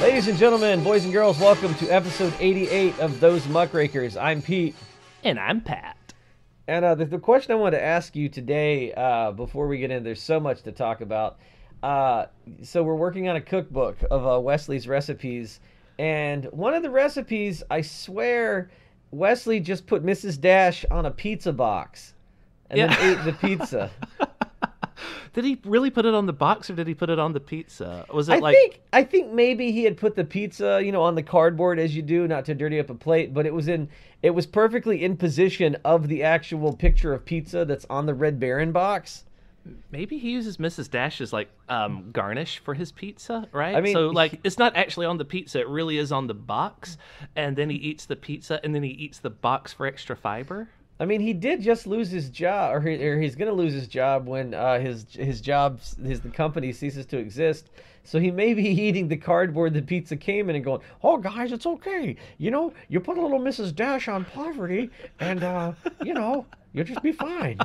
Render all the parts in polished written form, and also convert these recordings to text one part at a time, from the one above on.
Ladies and gentlemen, boys and girls, welcome to episode 88 of Those Muckrakers. I'm Pete. And I'm Pat. And the question I want to ask you today, before we get in, there's so much to talk about. So we're working on a cookbook of Wesley's recipes. And one of the recipes, I swear, Wesley just put Mrs. Dash on a pizza box and then ate the pizza. Did he really put it on the box, or did he put it on the pizza? Was it I think maybe he had put the pizza, on the cardboard as you do, not to dirty up a plate, but it was perfectly in position of the actual picture of pizza that's on the Red Baron box. Maybe he uses Mrs. Dash's garnish for his pizza, right? I mean, so it's not actually on the pizza; it really is on the box, and then he eats the pizza, and then he eats the box for extra fiber. I mean, he did just lose his job, or he's going to lose his job when the company ceases to exist. So he may be eating the cardboard the pizza came in and going, "Oh, guys, it's okay. You put a little Mrs. Dash on poverty, and you'll just be fine."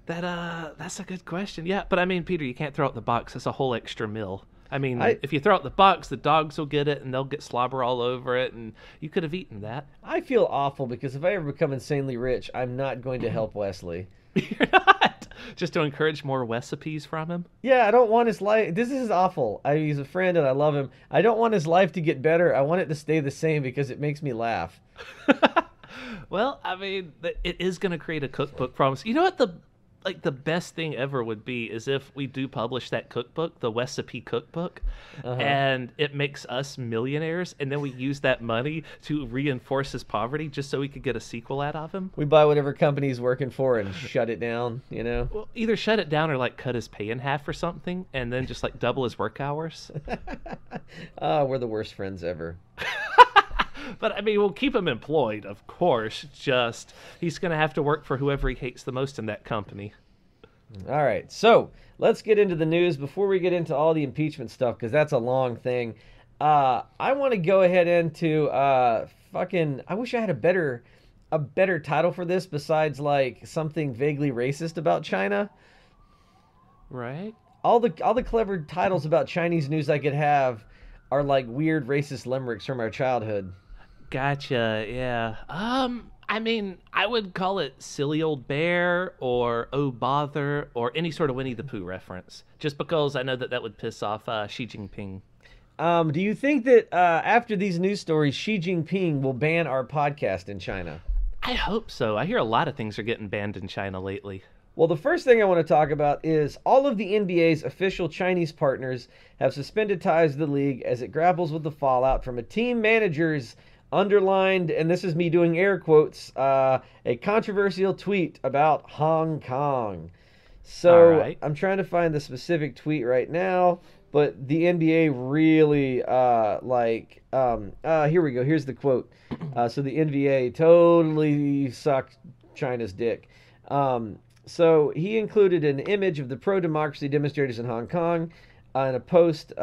That's a good question. Yeah, but I mean, Peter, you can't throw out the box. That's a whole extra meal. I mean, if you throw out the box, the dogs will get it, and they'll get slobber all over it, and you could have eaten that. I feel awful because if I ever become insanely rich, I'm not going to help Wesley. You're not? Just to encourage more recipes from him? Yeah, I don't want his life. This is awful. He's a friend, and I love him. I don't want his life to get better. I want it to stay the same because it makes me laugh. Well, I mean, it is going to create a cookbook from us. You know what the best thing ever would be is if we do publish that cookbook, the Recipe Cookbook, and it makes us millionaires, and then we use that money to reinforce his poverty just so we could get a sequel out of him. We buy whatever company he's working for and shut it down, Well, either shut it down or cut his pay in half or something, and then just double his work hours. We're the worst friends ever. But, I mean, we'll keep him employed, of course. Just, he's going to have to work for whoever he hates the most in that company. All right, so let's get into the news before we get into all the impeachment stuff, because that's a long thing. I want to go ahead into I wish I had a better title for this besides, something vaguely racist about China. Right? All the clever titles about Chinese news I could have are weird racist limericks from our childhood. Gotcha, yeah. I mean, I would call it Silly Old Bear or Oh Bother or any sort of Winnie the Pooh reference, just because I know that would piss off Xi Jinping. Do you think that after these news stories, Xi Jinping will ban our podcast in China? I hope so. I hear a lot of things are getting banned in China lately. Well, the first thing I want to talk about is all of the NBA's official Chinese partners have suspended ties to the league as it grapples with the fallout from a team manager's underlined, and this is me doing air quotes, a controversial tweet about Hong Kong. So right. I'm trying to find the specific tweet right now, but the NBA really here we go. Here's the quote. So the NBA totally sucked China's dick. So he included an image of the pro-democracy demonstrators in Hong Kong in a post,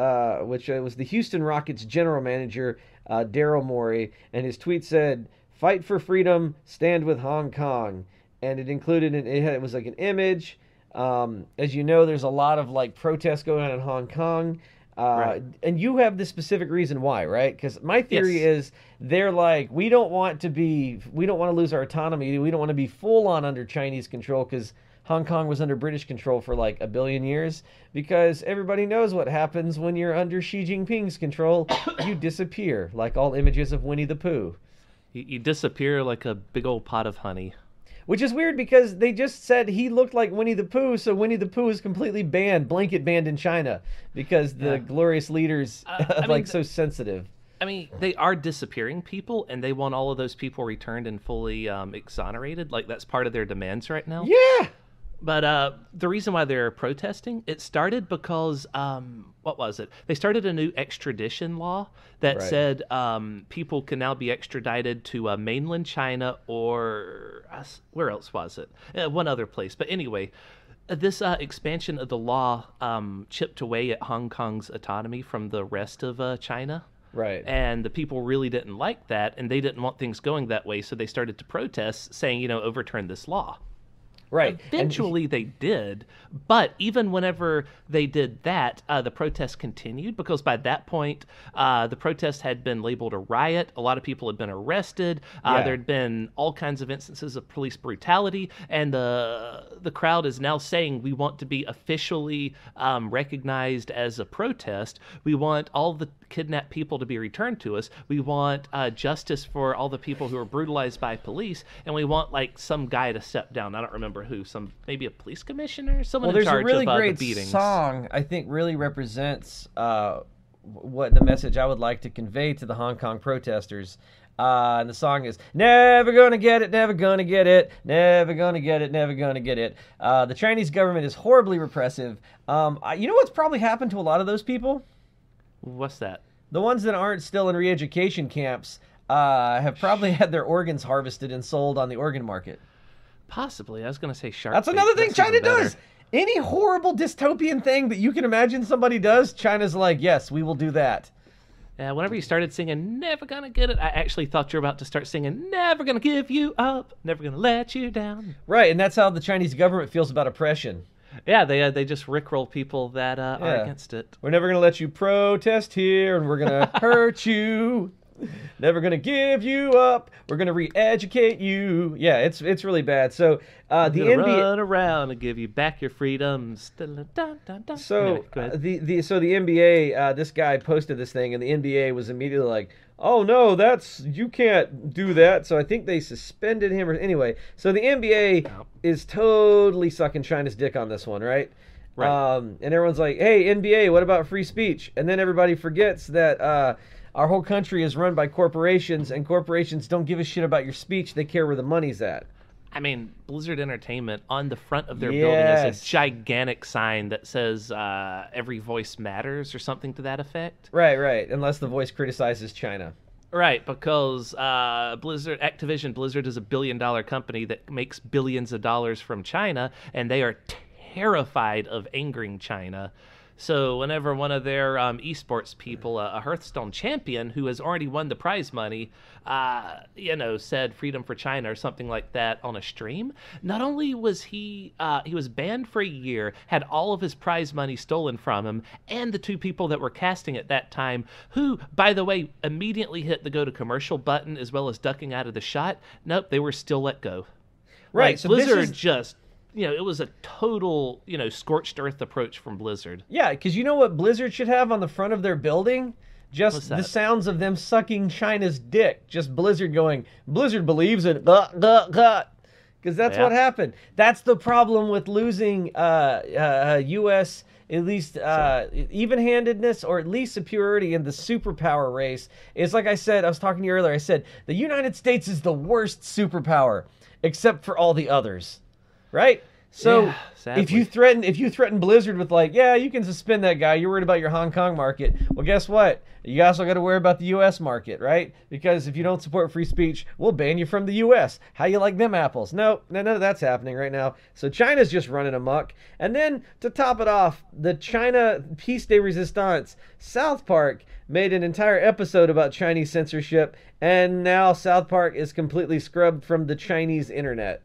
which was the Houston Rockets general manager, Daryl Morey, and his tweet said, "Fight for freedom, stand with Hong Kong." And it included, it was an image. As you know, there's a lot of protests going on in Hong Kong. Right. And you have the specific reason why, right? Because my theory is they're we don't want to lose our autonomy. We don't want to be full on under Chinese control because Hong Kong was under British control for a billion years, because everybody knows what happens when you're under Xi Jinping's control. You disappear, like all images of Winnie the Pooh. You disappear like a big old pot of honey. Which is weird because they just said he looked like Winnie the Pooh, so Winnie the Pooh is completely blanket banned in China because the glorious leaders so sensitive. I mean, they are disappearing people, and they want all of those people returned and fully exonerated. That's part of their demands right now. Yeah. But the reason why they're protesting, it started because, what was it? They started a new extradition law that said people can now be extradited to mainland China or, where else was it? One other place. But anyway, this expansion of the law chipped away at Hong Kong's autonomy from the rest of China. Right. And the people really didn't like that, and they didn't want things going that way, so they started to protest, saying, overturn this law. Right. Eventually they did, but even whenever they did that, the protests continued because by that point, the protest had been labeled a riot. A lot of people had been arrested. There had been all kinds of instances of police brutality, and the crowd is now saying we want to be officially recognized as a protest. We want all the kidnapped people to be returned to us. We want justice for all the people who were brutalized by police, and we want like some guy to step down. I don't remember who. Maybe a police commissioner, someone in charge of the beatings. Well, there's a really great song I think really represents what the message I would like to convey to the Hong Kong protesters. And the song is "Never gonna get it, never gonna get it, never gonna get it, never gonna get it." The Chinese government is horribly repressive. You know what's probably happened to a lot of those people? What's that? The ones that aren't still in re-education camps have probably had their organs harvested and sold on the organ market. Possibly. I was going to say shark. That's another thing China does. Any horrible dystopian thing that you can imagine somebody does, China's like, yes, we will do that. Whenever you started singing "Never Gonna Get It," I actually thought you were about to start singing "Never Gonna Give You Up, Never Gonna Let You Down." Right, and that's how the Chinese government feels about oppression. Yeah, they just rickroll people that are against it. We're never going to let you protest here, and we're going to hurt you. Never going to give you up. We're going to re-educate you. Yeah, it's really bad. So the NBA run around and give you back your freedoms. So anyway, the NBA, this guy posted this thing, and the NBA was immediately like, "Oh no, you can't do that." So I think they suspended him. Anyway, so the NBA is totally sucking China's dick on this one, right? Right. And everyone's like, "Hey, NBA, what about free speech?" And then everybody forgets that our whole country is run by corporations, and corporations don't give a shit about your speech. They care where the money's at. I mean, Blizzard Entertainment, on the front of their building is a gigantic sign that says "Every voice matters" or something to that effect. Right. Unless the voice criticizes China. Right, because Activision Blizzard is a billion-dollar company that makes billions of dollars from China, and they are terrified of angering China. So whenever one of their esports people, a Hearthstone champion who has already won the prize money, said "freedom for China" or something like that on a stream, not only was he was banned for a year, had all of his prize money stolen from him, and the two people that were casting at that time, who, by the way, immediately hit the go to commercial button as well as ducking out of the shot, nope, they were still let go. Right, like, so Blizzard just... it was a total, scorched earth approach from Blizzard. Yeah, because you know what Blizzard should have on the front of their building? Just the sounds of them sucking China's dick. Just Blizzard going, "Blizzard believes in because that's what happened. That's the problem with losing U.S., at least even-handedness or at least superiority in the superpower race. It's like I said, I was talking to you earlier, I said, the United States is the worst superpower, except for all the others. Right? So if you threaten Blizzard with like, yeah, you can suspend that guy, you're worried about your Hong Kong market. Well, guess what? You also got to worry about the U.S. market, right? Because if you don't support free speech, we'll ban you from the U.S. How you like them apples? Nope, none of that's happening right now. So China's just running amok. And then to top it off, the China Piece de Resistance, South Park, made an entire episode about Chinese censorship, and now South Park is completely scrubbed from the Chinese internet.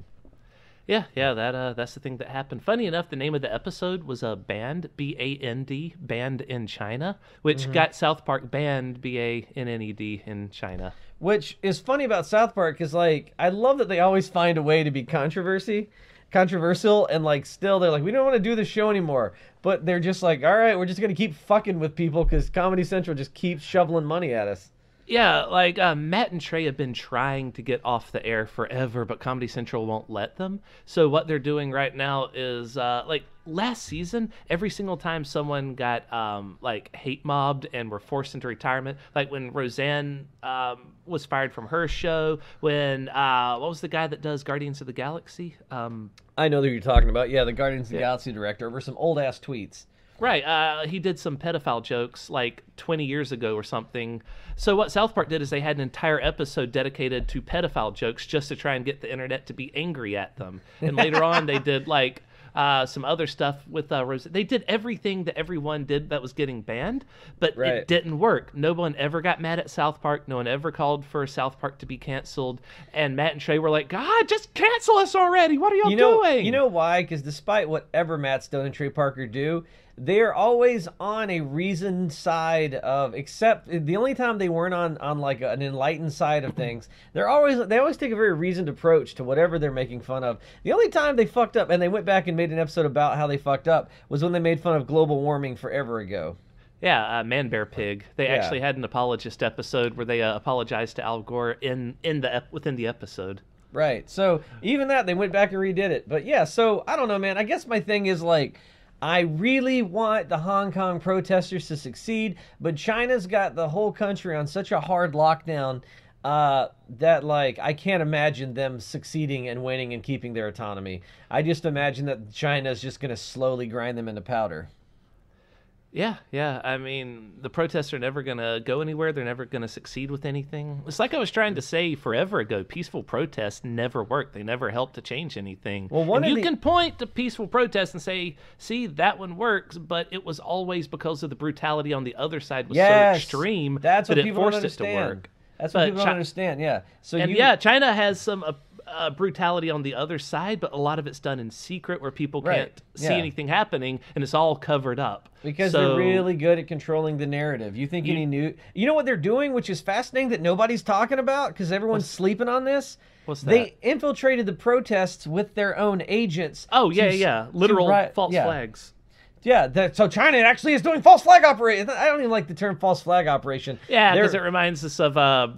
Yeah, that's the thing that happened. Funny enough, the name of the episode was Banned, B-A-N-D, Banned in China, which got South Park banned, B-A-N-N-E-D, in China. Which is funny about South Park, because, like, I love that they always find a way to be controversial, and, like, still, they're like, we don't want to do this show anymore. But they're just like, all right, we're just going to keep fucking with people, because Comedy Central just keeps shoveling money at us. Yeah, like Matt and Trey have been trying to get off the air forever, but Comedy Central won't let them. So what they're doing right now is, like last season, every single time someone got like hate mobbed and were forced into retirement, like when Roseanne was fired from her show, when what was the guy that does Guardians of the Galaxy? I know who you're talking about. Yeah, the Guardians of the Galaxy director over some old ass tweets. Right, he did some pedophile jokes like 20 years ago or something. So what South Park did is they had an entire episode dedicated to pedophile jokes just to try and get the internet to be angry at them. And later on they did like some other stuff with Rose. They did everything that everyone did that was getting banned, but Right. it didn't work. No one ever got mad at South Park. No one ever called for South Park to be canceled. And Matt and Trey were like, God, just cancel us already. What are y'all doing? You know why? Because despite whatever Matt Stone and Trey Parker do, they're always on a reasoned side of, except the only time they weren't on like an enlightened side of things, they always take a very reasoned approach to whatever they're making fun of. The only time they fucked up, and they went back and made an episode about how they fucked up, was when they made fun of global warming forever ago. Yeah, Man Bear Pig. They Yeah. actually had an apologist episode where they apologized to Al Gore within the episode. Right. So even that, they went back and redid it. But yeah, so I don't know, man. I guess my thing is like, I really want the Hong Kong protesters to succeed, but China's got the whole country on such a hard lockdown that, like, I can't imagine them succeeding and winning and keeping their autonomy. I just imagine that China's just going to slowly grind them into powder. Yeah. I mean, the protests are never going to go anywhere. They're never going to succeed with anything. It's like I was trying to say forever ago. Peaceful protests never work. They never help to change anything. Well, and you can point to peaceful protests and say, see, that one works, but it was always because of the brutality on the other side was so extreme that's what that it people don't forced it to understand. work. That's what people don't understand, yeah. So China has some brutality on the other side, but a lot of it's done in secret where people can't see anything happening, and it's all covered up. Because they're really good at controlling the narrative. You think any new... You know what they're doing, which is fascinating that nobody's talking about because everyone's sleeping on this? What's that? They infiltrated the protests with their own agents. Oh, yeah. Literal false flags. Yeah, so China actually is doing false flag operation. I don't even like the term false flag operation. Yeah, because it reminds us of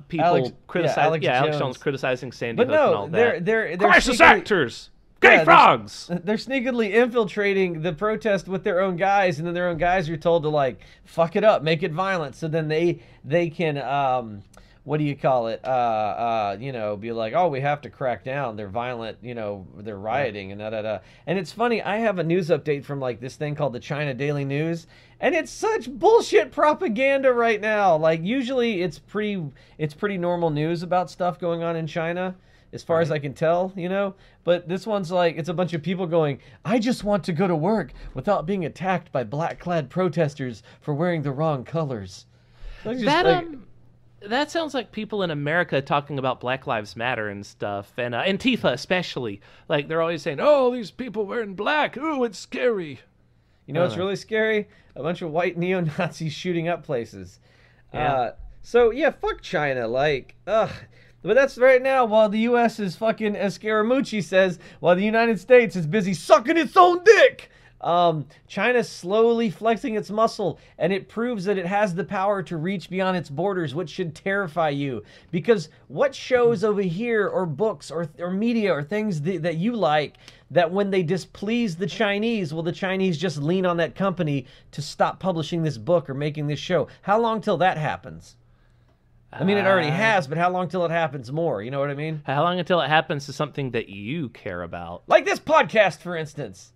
people criticizing. Alex Jones criticizing Sandy Hook and all that. They're crisis actors, gay frogs. They're sneakily infiltrating the protest with their own guys, and then their own guys are told to like fuck it up, make it violent, so then they can what do you call it? Be like, oh, we have to crack down. They're violent, they're rioting and da. And it's funny, I have a news update from like this thing called the China Daily News, and it's such bullshit propaganda right now. Like usually it's pretty normal news about stuff going on in China, as far as I can tell, But this one's like, it's a bunch of people going, I just want to go to work without being attacked by black-clad protesters for wearing the wrong colors. That sounds like people in America talking about Black Lives Matter and stuff, and Antifa especially. Like, they're always saying, oh, these people wearing black. Ooh, it's scary. You know what's really scary? A bunch of white neo-Nazis shooting up places. Yeah. Fuck China. Like, ugh. But that's right now while the U.S. is fucking, as Scaramucci says, while the United States is busy sucking its own dick. China's slowly flexing its muscle, and it proves that it has the power to reach beyond its borders, which should terrify you. Because what shows over here, or books, or media, or things that you like, that when they displease the Chinese, will the Chinese just lean on that company to stop publishing this book or making this show? How long till that happens? I mean, it already has, but how long till it happens more? You know what I mean? How long until it happens to something that you care about? Like this podcast, for instance.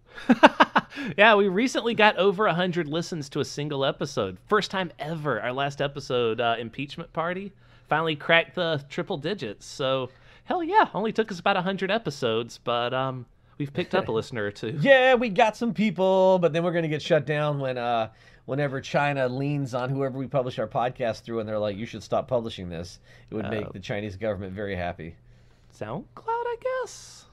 Yeah, we recently got over 100 listens to a single episode. First time ever. Our last episode, Impeachment Party, finally cracked the triple digits. So, hell yeah, only took us about 100 episodes, but we've picked up a listener or two. Yeah, we got some people, but then we're going to get shut down whenever China leans on whoever we publish our podcast through, and they're like, you should stop publishing this. It would make the Chinese government very happy. SoundCloud, I guess?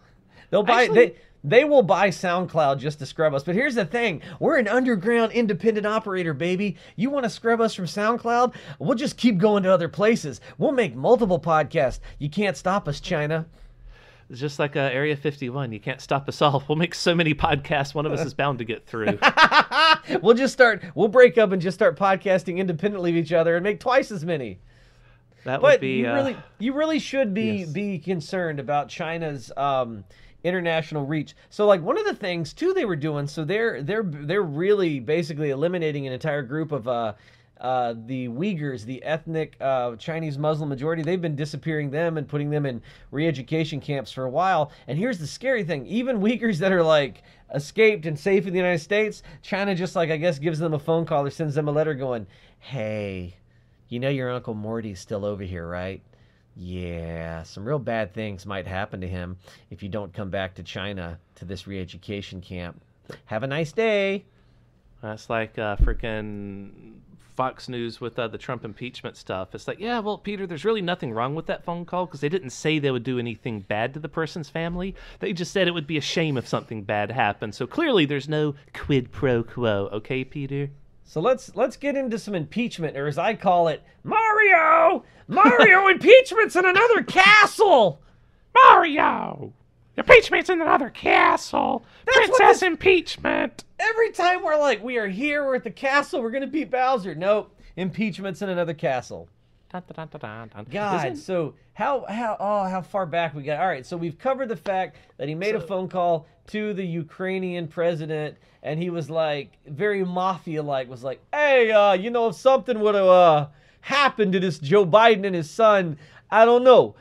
They'll buy... They will buy SoundCloud just to scrub us. But here's the thing. We're an underground independent operator, baby. You want to scrub us from SoundCloud? We'll just keep going to other places. We'll make multiple podcasts. You can't stop us, China. It's just like Area 51. You can't stop us all. We'll make so many podcasts, one of us is bound to get through. We'll break up and just start podcasting independently of each other and make twice as many. That would be... You really should be concerned about China's... international reach. So like one of the things too they were doing, so they're really basically eliminating an entire group of the Uyghurs, the ethnic Chinese Muslim majority. They've been disappearing them and putting them in re-education camps for a while. And here's the scary thing, even Uyghurs that are like escaped and safe in the United States, China just like I guess gives them a phone call or sends them a letter going, hey, you know your Uncle Morty's still over here, right? yeah, some real bad things might happen to him if you don't come back to China to this re-education camp. Have a nice day. That's like freaking Fox News with the Trump impeachment stuff. It's like, yeah, well, Peter, there's really nothing wrong with that phone call because they didn't say they would do anything bad to the person's family. They just said it would be a shame if something bad happened. So clearly there's no quid pro quo. Okay, Peter? So let's get into some impeachment, or as I call it, Mario impeachment's in another castle. Mario! Impeachment's in another castle. Princess impeachment. Every time we're like, we are here, we're at the castle, we're gonna beat Bowser. Nope, impeachment's in another castle. Dun, dun, dun, dun, dun. God, so how far back we got? All right, so we've covered the fact that he made a phone call to the Ukrainian president, and he was like very mafia-like, was like, hey, if something would have happened to this Joe Biden and his son, I don't know.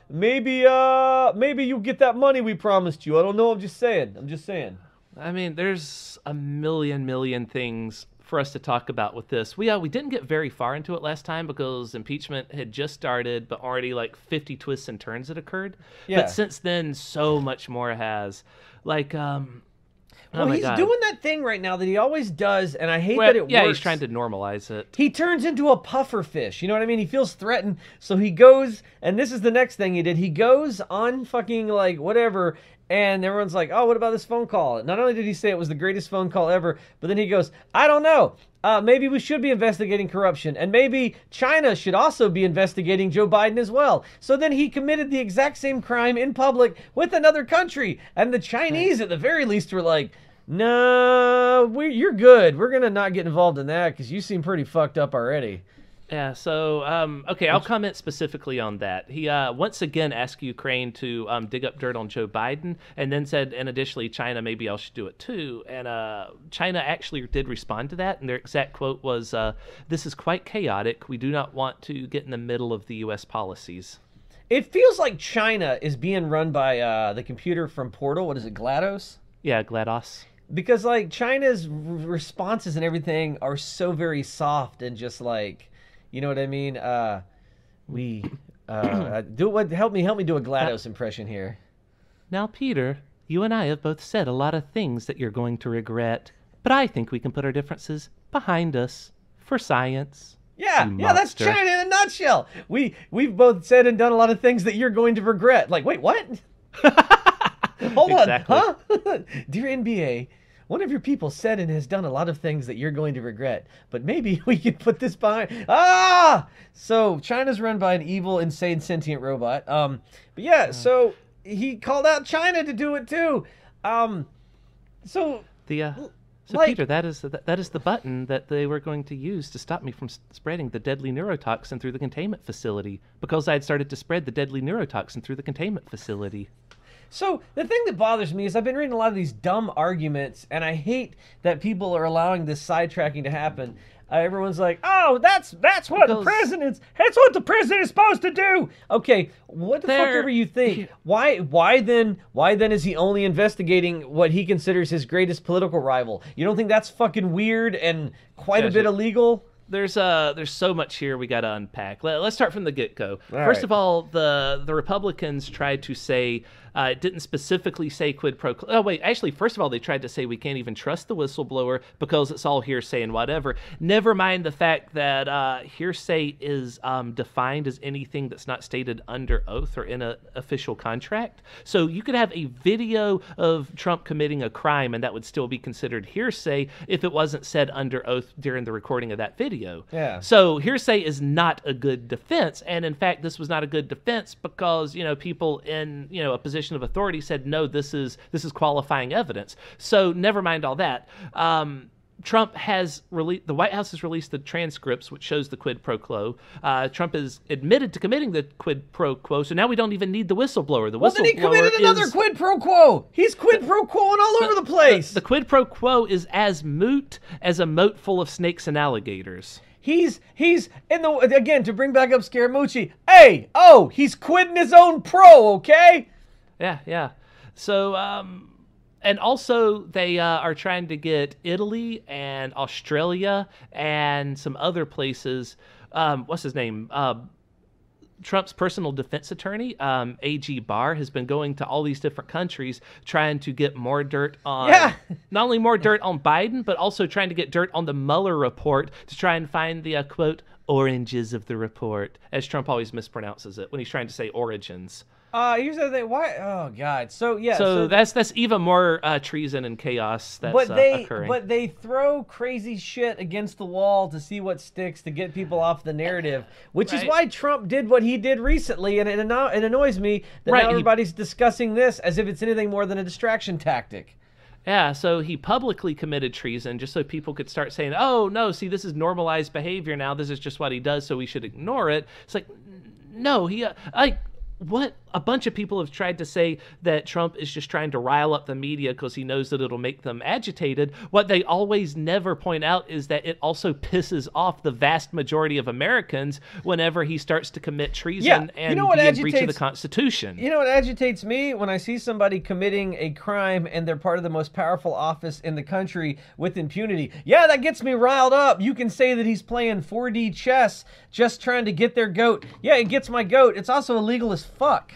Maybe you get that money we promised you. I don't know. I'm just saying. I mean, there's a million things for us to talk about with this. We didn't get very far into it last time because impeachment had just started, but already like 50 twists and turns had occurred. Yeah. But since then, so much more has. Like, well, he's doing that thing right now that he always does, and I hate that it works. Yeah, he's trying to normalize it. He turns into a puffer fish. You know what I mean? He feels threatened, so he goes, and this is the next thing he did. He goes on fucking, like, whatever, and everyone's like, oh, what about this phone call? Not only did he say it was the greatest phone call ever, but then he goes, I don't know. Maybe we should be investigating corruption, and maybe China should also be investigating Joe Biden as well. So then he committed the exact same crime in public with another country, and the Chinese, at the very least, were like, no, you're good. We're going to not get involved in that because you seem pretty fucked up already. Yeah, so, okay, I'll comment specifically on that. He once again asked Ukraine to dig up dirt on Joe Biden and then said, and additionally, China, maybe I should do it too. And China actually did respond to that, and their exact quote was, this is quite chaotic. We do not want to get in the middle of the U.S. policies. It feels like China is being run by the computer from Portal. What is it, GLaDOS? Yeah, GLaDOS. Because, like, China's responses and everything are so very soft and just like... You know what I mean? Help me do a GLaDOS impression here. Now, Peter, you and I have both said a lot of things that you're going to regret, but I think we can put our differences behind us for science. Yeah, that's China in a nutshell. We've both said and done a lot of things that you're going to regret. Like, wait, what? Hold on, huh? Dear NBA, one of your people said and has done a lot of things that you're going to regret, but maybe we could put this behind. So China's run by an evil, insane, sentient robot. But yeah, so he called out China to do it too. Peter, that is the button that they were going to use to stop me from spreading the deadly neurotoxin through the containment facility because I had started to spread the deadly neurotoxin through the containment facility. So the thing that bothers me is I've been reading a lot of these dumb arguments, and I hate that people are allowing this sidetracking to happen. Everyone's like, "Oh, that's what the president is supposed to do." Okay, what the fuck ever you think? Why then is he only investigating what he considers his greatest political rival? You don't think that's fucking weird and quite a bit illegal? There's so much here we got to unpack. Let's start from the get-go. First right. of all, the Republicans tried to say it didn't specifically say quid pro quo. Oh, wait, actually, first of all, they tried to say we can't even trust the whistleblower because it's all hearsay and whatever. Never mind the fact that hearsay is defined as anything that's not stated under oath or in an official contract. So you could have a video of Trump committing a crime and that would still be considered hearsay if it wasn't said under oath during the recording of that video. Yeah. So hearsay is not a good defense. And in fact, this was not a good defense because, people in, a position of authority said, no, this is qualifying evidence. So never mind all that. Trump has released, the White House has released the transcripts, which shows the quid pro quo. Trump has admitted to committing the quid pro quo, so now we don't even need the whistleblower. The whistleblower then he committed another quid pro quo. He's quid pro quoing all over the place. The quid pro quo is as moot as a moat full of snakes and alligators. He's in the, again, to bring back up Scaramucci, he's quitting his own pro, okay? Yeah. So, and also they are trying to get Italy and Australia and some other places. What's his name? Trump's personal defense attorney, A.G. Barr, has been going to all these different countries trying to get more dirt on, not only more dirt on Biden, but also trying to get dirt on the Mueller report to try and find the, quote, oranges of the report, as Trump always mispronounces it when he's trying to say origins. Here's the thing. Why? Oh God. So that's even more treason and chaos that's occurring. But they throw crazy shit against the wall to see what sticks, to get people off the narrative, which is why Trump did what he did recently, and it annoys me that now everybody's discussing this as if it's anything more than a distraction tactic. Yeah, so he publicly committed treason just so people could start saying, oh, no, see, this is normalized behavior now. This is just what he does, so we should ignore it. It's like, no, what a bunch of people have tried to say that Trump is just trying to rile up the media because he knows that it'll make them agitated. What they always never point out is that it also pisses off the vast majority of Americans whenever he starts to commit treason and be in breach of the Constitution. You know what agitates me? When I see somebody committing a crime and they're part of the most powerful office in the country with impunity. Yeah, that gets me riled up. You can say that he's playing 4D chess just trying to get their goat. Yeah, it gets my goat. It's also illegal as fuck.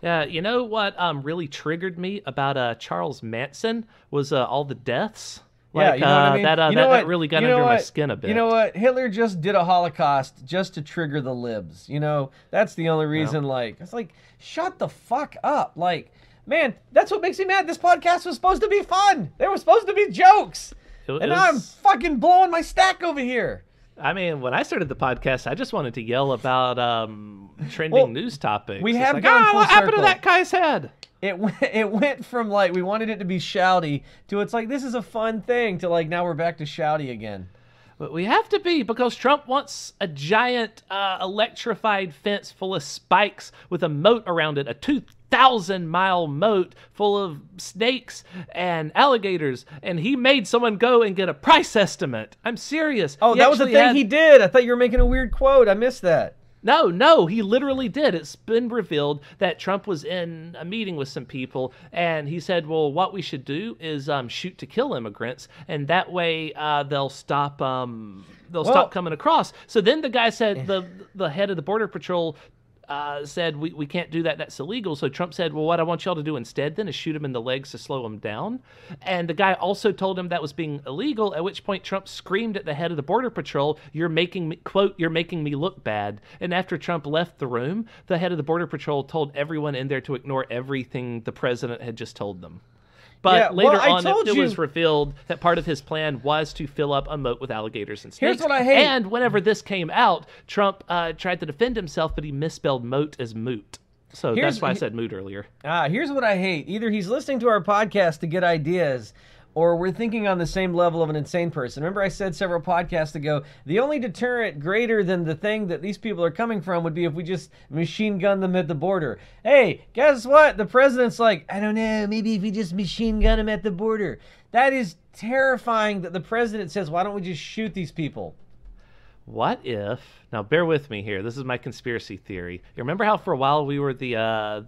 Yeah, you know what really triggered me about Charles Manson was all the deaths. Like, you know what I mean? That really got under my skin a bit. You know what? Hitler just did a Holocaust just to trigger the libs. You know, that's the only reason. It's like, shut the fuck up. Like, man, that's what makes me mad. This podcast was supposed to be fun. There were supposed to be jokes, and now I'm fucking blowing my stack over here. I mean, when I started the podcast, I just wanted to yell about trending news topics. We have gone full what happened circle. to that guy's head? It went from like we wanted it to be shouty to it's like this is a fun thing to like now we're back to shouty again. But we have to be because Trump wants a giant electrified fence full of spikes with a moat around it, a 2,000-mile moat full of snakes and alligators, and he made someone go and get a price estimate. I'm serious. Oh, that was the thing he did. I thought you were making a weird quote. I missed that. No, he literally did. It's been revealed that Trump was in a meeting with some people, and he said, well, what we should do is shoot to kill immigrants, and that way they'll stop stop coming across. So then the guy said, the head of the Border Patrol said, we can't do that, that's illegal. So Trump said, well, what I want y'all to do instead then is shoot him in the legs to slow him down. And the guy also told him that was being illegal, at which point Trump screamed at the head of the Border Patrol, you're making me, quote, you're making me look bad. And after Trump left the room, the head of the Border Patrol told everyone in there to ignore everything the president had just told them. But later on, it was revealed that part of his plan was to fill up a moat with alligators and snakes. Here's what I hate. And whenever this came out, Trump tried to defend himself, but he misspelled moat as moot. So that's why I said moot earlier. Here's what I hate. Either he's listening to our podcast to get ideas, or we're thinking on the same level of an insane person. Remember I said several podcasts ago, the only deterrent greater than the thing that these people are coming from would be if we just machine gun them at the border. Hey, guess what? The president's like, I don't know, maybe if we just machine gun them at the border. That is terrifying that the president says, why don't we just shoot these people? What if, now bear with me here, this is my conspiracy theory. You remember how for a while we were the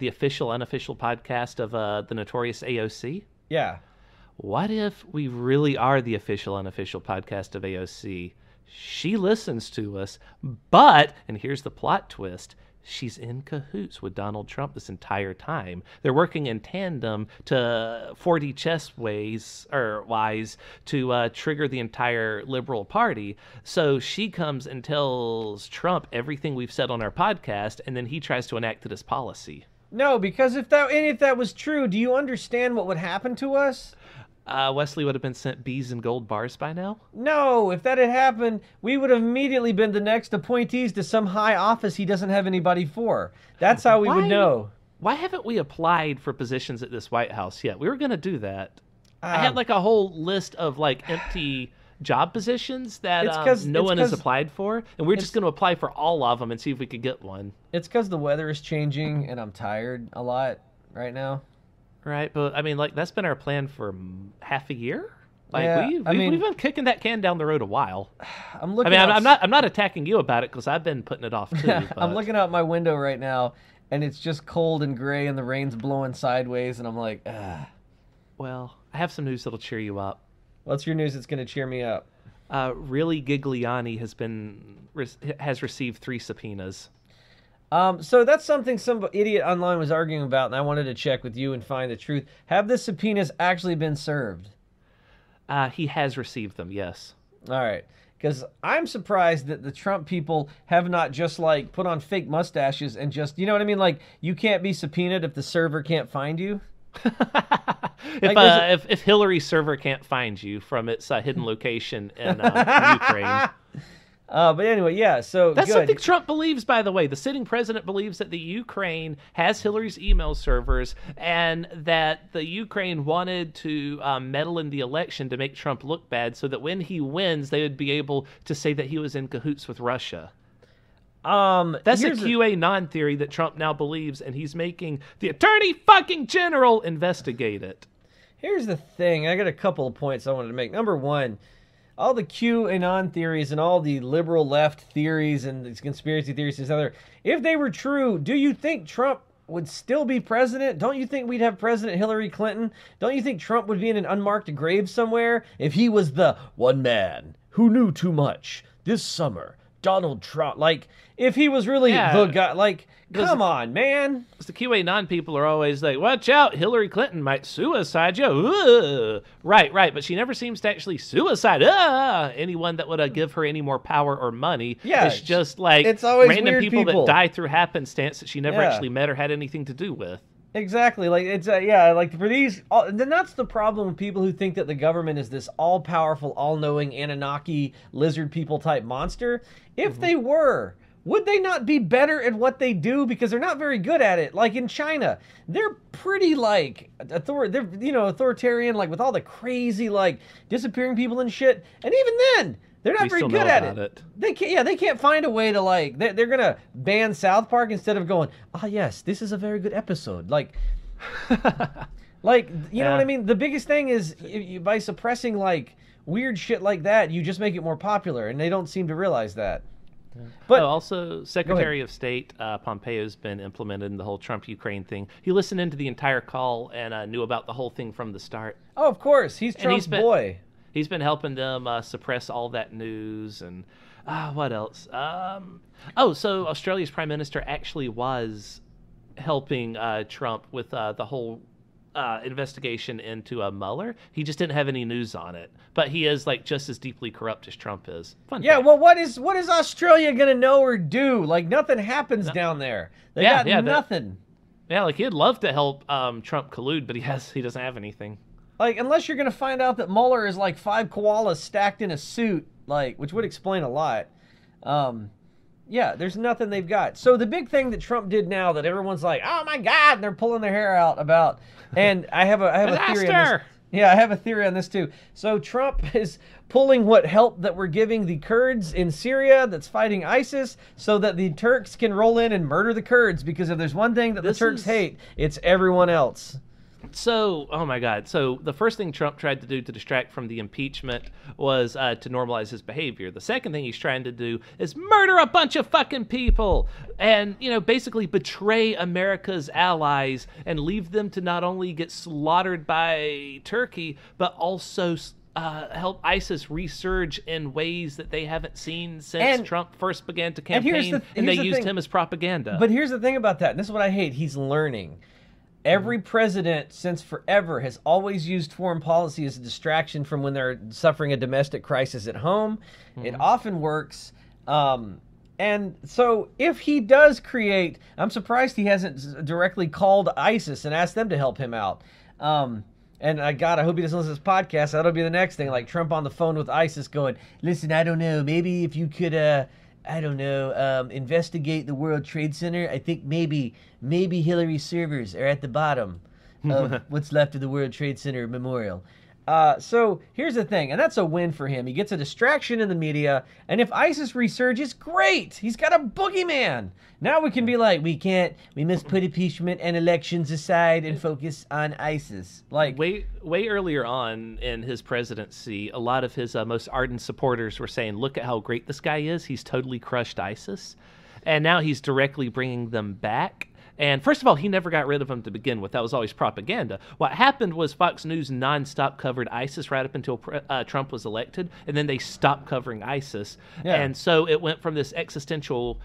official, unofficial podcast of the notorious AOC? Yeah. What if we really are the official, unofficial podcast of AOC? She listens to us, but, and here's the plot twist, she's in cahoots with Donald Trump this entire time. They're working in tandem to 4D chess wise to trigger the entire liberal party. So she comes and tells Trump everything we've said on our podcast, and then he tries to enact it as policy. No, because if that was true, do you understand what would happen to us? Wesley would have been sent bees and gold bars by now? No, if that had happened, we would have immediately been the next appointees to some high office he doesn't have anybody for. That's how we would know. Why haven't we applied for positions at this White House yet? We were going to do that. I had like a whole list of like empty job positions that no one has applied for, and we're just going to apply for all of them and see if we could get one. It's because the weather is changing, and I'm tired a lot right now. Right, but I mean, like that's been our plan for half a year. Like we've been kicking that can down the road a while. I'm not attacking you about it because I've been putting it off too. But... I'm looking out my window right now, and it's just cold and gray, and the rain's blowing sideways, and I'm like, ugh. Well, I have some news that'll cheer you up. What's your news that's going to cheer me up? Really, Gigliani has received 3 subpoenas. So that's something some idiot online was arguing about, and I wanted to check with you and find the truth. Have the subpoenas actually been served? He has received them, yes. All right. Because I'm surprised that the Trump people have not just, like, put on fake mustaches and just, you know what I mean? Like, you can't be subpoenaed if the server can't find you. If Hillary's server can't find you from its hidden location in Ukraine. But anyway, yeah, so that's good. something Trump believes, by the way. The sitting president believes that the Ukraine has Hillary's email servers and that the Ukraine wanted to meddle in the election to make Trump look bad so that when he wins, they would be able to say that he was in cahoots with Russia. That's a QAnon theory that Trump now believes, and he's making the Attorney fucking General investigate it. Here's the thing. I got a couple of points I wanted to make. Number one, all the QAnon theories and all the liberal left theories and these conspiracy theories and other, if they were true, do you think Trump would still be president? Don't you think we'd have President Hillary Clinton? Don't you think Trump would be in an unmarked grave somewhere if he was the one man who knew too much this summer? Donald Trump, like, if he was really the guy, like, come on, man. The QAnon people are always like, watch out, Hillary Clinton might suicide you. Ugh. Right, but she never seems to actually suicide anyone that would give her any more power or money. Yeah, it's just like it's always random weird people that die through happenstance that she never actually met or had anything to do with. Exactly. Like, it's, like, for these, then that's the problem with people who think that the government is this all-powerful, all-knowing Anunnaki lizard people type monster. If they were, would they not be better at what they do? Because they're not very good at it. Like in China, they're pretty, like, authoritarian, like, with all the crazy, like, disappearing people and shit. And even then, they're not very good at it. They can't find a way to, like, they're gonna ban South Park instead of going, yes, this is a very good episode. Like, you know what I mean? The biggest thing is by suppressing, like, weird shit like that, you just make it more popular, and they don't seem to realize that. But also, Secretary of State Pompeo's been implemented in the whole Trump-Ukraine thing. He listened into the entire call and knew about the whole thing from the start. Oh, of course. He's Trump's boy. He's been helping them suppress all that news and what else? So Australia's Prime Minister actually was helping Trump with the whole investigation into Mueller. He just didn't have any news on it, but he is like just as deeply corrupt as Trump is. Fun fact. Well, what is Australia gonna know or do? Like, nothing happens down there. They got nothing. Like, he'd love to help Trump collude, but he doesn't have anything. Like, unless you're going to find out that Mueller is like 5 koalas stacked in a suit, like, which would explain a lot. There's nothing they've got. So the big thing that Trump did now that everyone's like, oh my God, and they're pulling their hair out about, and I have a theory on this. Yeah, I have a theory on this too. So Trump is pulling what help that we're giving the Kurds in Syria that's fighting ISIS so that the Turks can roll in and murder the Kurds, because if there's one thing that the Turks hate, it's everyone else. So, oh my God. So the first thing Trump tried to do to distract from the impeachment was to normalize his behavior. The second thing he's trying to do is murder a bunch of fucking people and, basically betray America's allies and leave them to not only get slaughtered by Turkey, but also help ISIS resurge in ways that they haven't seen since Trump first began to campaign, and they used him as propaganda. But here's the thing about that, and this is what I hate. He's learning. Every president since forever has always used foreign policy as a distraction from when they're suffering a domestic crisis at home. It often works. And so if he does create, I'm surprised he hasn't directly called ISIS and asked them to help him out. And I hope he doesn't listen to this podcast. That'll be the next thing, like Trump on the phone with ISIS going, listen, I don't know, maybe if you could, investigate the World Trade Center. I think maybe Hillary's servers are at the bottom of what's left of the World Trade Center memorial. So here's the thing, and that's a win for him. He gets a distraction in the media, and if ISIS resurges, great. He's got a boogeyman. Now we can be like, we must put impeachment and elections aside and focus on ISIS. Like, way earlier on in his presidency, a lot of his most ardent supporters were saying, look at how great this guy is. He's totally crushed ISIS. And now he's directly bringing them back. And first of all, he never got rid of them to begin with. That was always propaganda. What happened was Fox News nonstop covered ISIS right up until Trump was elected, and then they stopped covering ISIS. Yeah. And so it went from this existential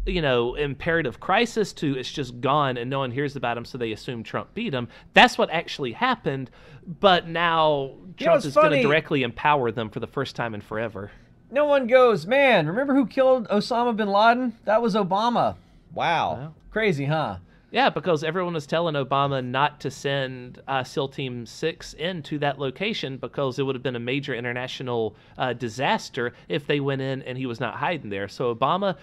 imperative crisis to it's just gone and no one hears about him, so they assume Trump beat him. That's what actually happened, but now Trump is going to directly empower them for the first time in forever. No one goes, man, remember who killed Osama bin Laden? That was Obama. Wow. Crazy, huh? Yeah, because everyone was telling Obama not to send SEAL Team 6 into that location because it would have been a major international disaster if they went in and he was not hiding there. So Obama,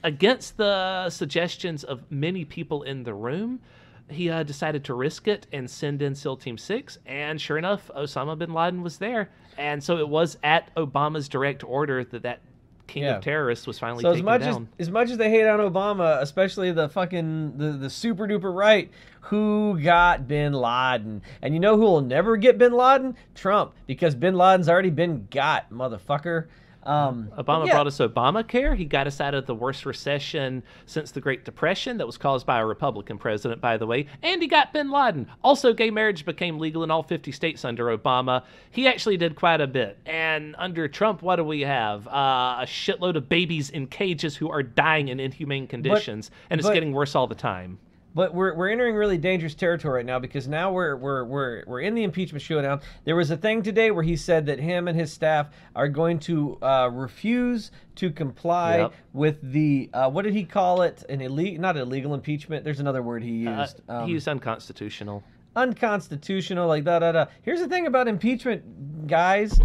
against the suggestions of many people in the room, he decided to risk it and send in SEAL Team 6. And sure enough, Osama bin Laden was there. And so it was at Obama's direct order that king of terrorists was finally taken down. As much as they hate on Obama, especially the fucking the super duper right, who got bin Laden? And you know who will never get bin Laden? Trump, because bin Laden's already been got, motherfucker. Obama brought us Obamacare. He got us out of the worst recession since the Great Depression that was caused by a Republican president, by the way. And he got bin Laden. Also, gay marriage became legal in all 50 states under Obama. He actually did quite a bit. And under Trump, what do we have? A shitload of babies in cages who are dying in inhumane conditions. And it's getting worse all the time. But we're entering really dangerous territory right now, because now we're in the impeachment showdown. There was a thing today where he said that him and his staff are going to refuse to comply with the what did he call it? Not illegal impeachment. There's another word he used. He used unconstitutional. Unconstitutional, like da. Here's the thing about impeachment, guys.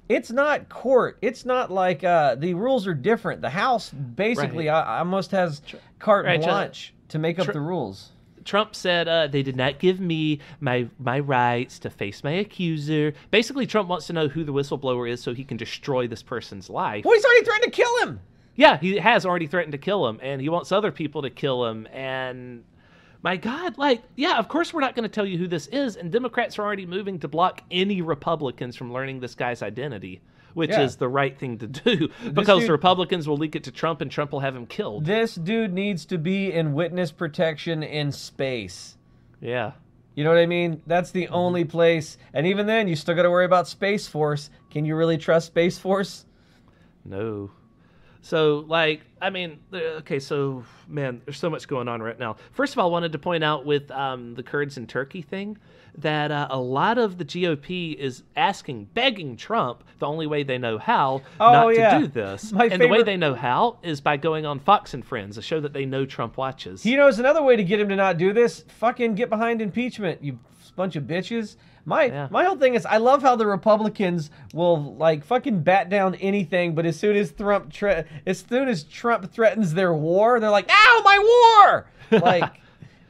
It's not court. It's not like the rules are different. The House basically almost has carte blanche to make up the rules. Trump said they did not give me my rights to face my accuser. Basically, Trump wants to know who the whistleblower is so he can destroy this person's life. Well, he's already threatened to kill him. Yeah, he has already threatened to kill him, and he wants other people to kill him. And my God, of course we're not going to tell you who this is. And Democrats are already moving to block any Republicans from learning this guy's identity, which is the right thing to do, because the Republicans will leak it to Trump and Trump will have him killed. This dude needs to be in witness protection in space. Yeah. You know what I mean? That's the only place. And even then, you still got to worry about Space Force. Can you really trust Space Force? No. So, okay, so, man, there's so much going on right now. First of all, I wanted to point out with the Kurds in Turkey thing that a lot of the GOP is begging Trump, the only way they know how, to do this. The way they know how is by going on Fox and Friends, a show that they know Trump watches. He knows another way to get him to not do this. Fucking get behind impeachment, you bunch of bitches. My whole thing is, I love how the Republicans will fucking bat down anything, but as soon as Trump threatens their war, they're like, "Ow, my war!"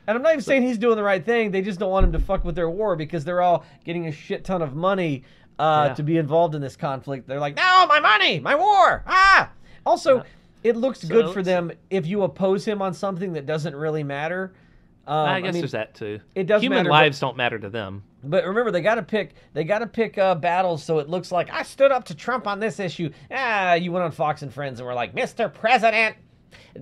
And I'm not even saying he's doing the right thing. They just don't want him to fuck with their war, because they're all getting a shit ton of money to be involved in this conflict. They're like, "No, my money, my war!" Also, it looks good for them if you oppose him on something that doesn't really matter. I guess there's that too. It does Human matter, lives don't matter to them. But remember, they got to pick battles so it looks like I stood up to Trump on this issue. You went on Fox and Friends and were like, "Mr. President,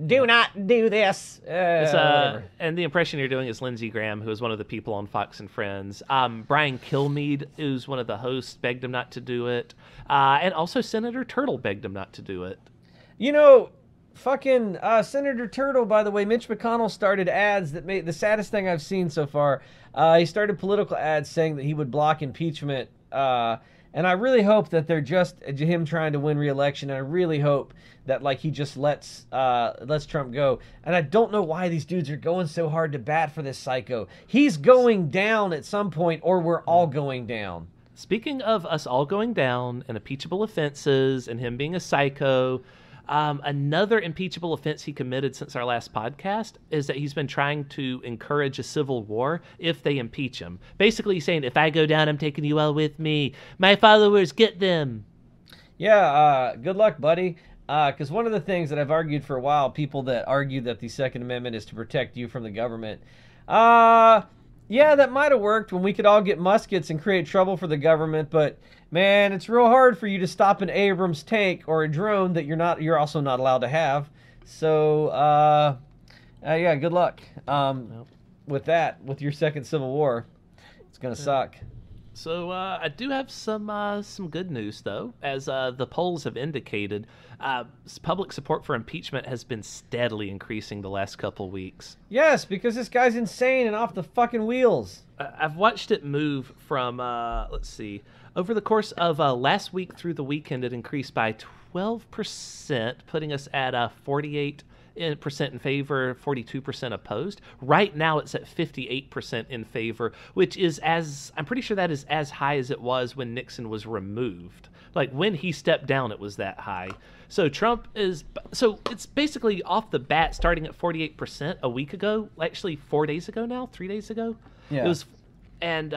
do not do this." And the impression you're doing is Lindsey Graham, who is one of the people on Fox and Friends. Brian Kilmeade, who's one of the hosts, begged him not to do it. And also Senator Turtle begged him not to do it. You know, fucking Senator Turtle, by the way, Mitch McConnell started ads that made the saddest thing I've seen so far. He started political ads saying that he would block impeachment. And I really hope that they're just him trying to win re-election. And I really hope that he just lets Trump go. And I don't know why these dudes are going so hard to bat for this psycho. He's going down at some point, or we're all going down. Speaking of us all going down and impeachable offenses and him being a psycho, another impeachable offense he committed since our last podcast is that he's been trying to encourage a civil war if they impeach him. Basically saying, if I go down, I'm taking you all with me. My followers, get them. Yeah, good luck, buddy. Because one of the things that I've argued for a while, people that argue that the Second Amendment is to protect you from the government, yeah, that might have worked when we could all get muskets and create trouble for the government, but man, it's real hard for you to stop an Abrams tank or a drone that you're also not allowed to have. So, yeah, good luck with your second Civil War. It's gonna suck. So I do have some good news, though. As the polls have indicated, public support for impeachment has been steadily increasing the last couple weeks. Yes, because this guy's insane and off the fucking wheels. I've watched it move from, let's see, over the course of last week through the weekend, it increased by 12%, putting us at 48% in favor, 42% opposed. Right now it's at 58% in favor, which is I'm pretty sure that is as high as it was when Nixon was removed. Like when he stepped down, it was that high. So it's basically off the bat starting at 48% a week ago, actually 4 days ago now, 3 days ago. Yeah. It was, and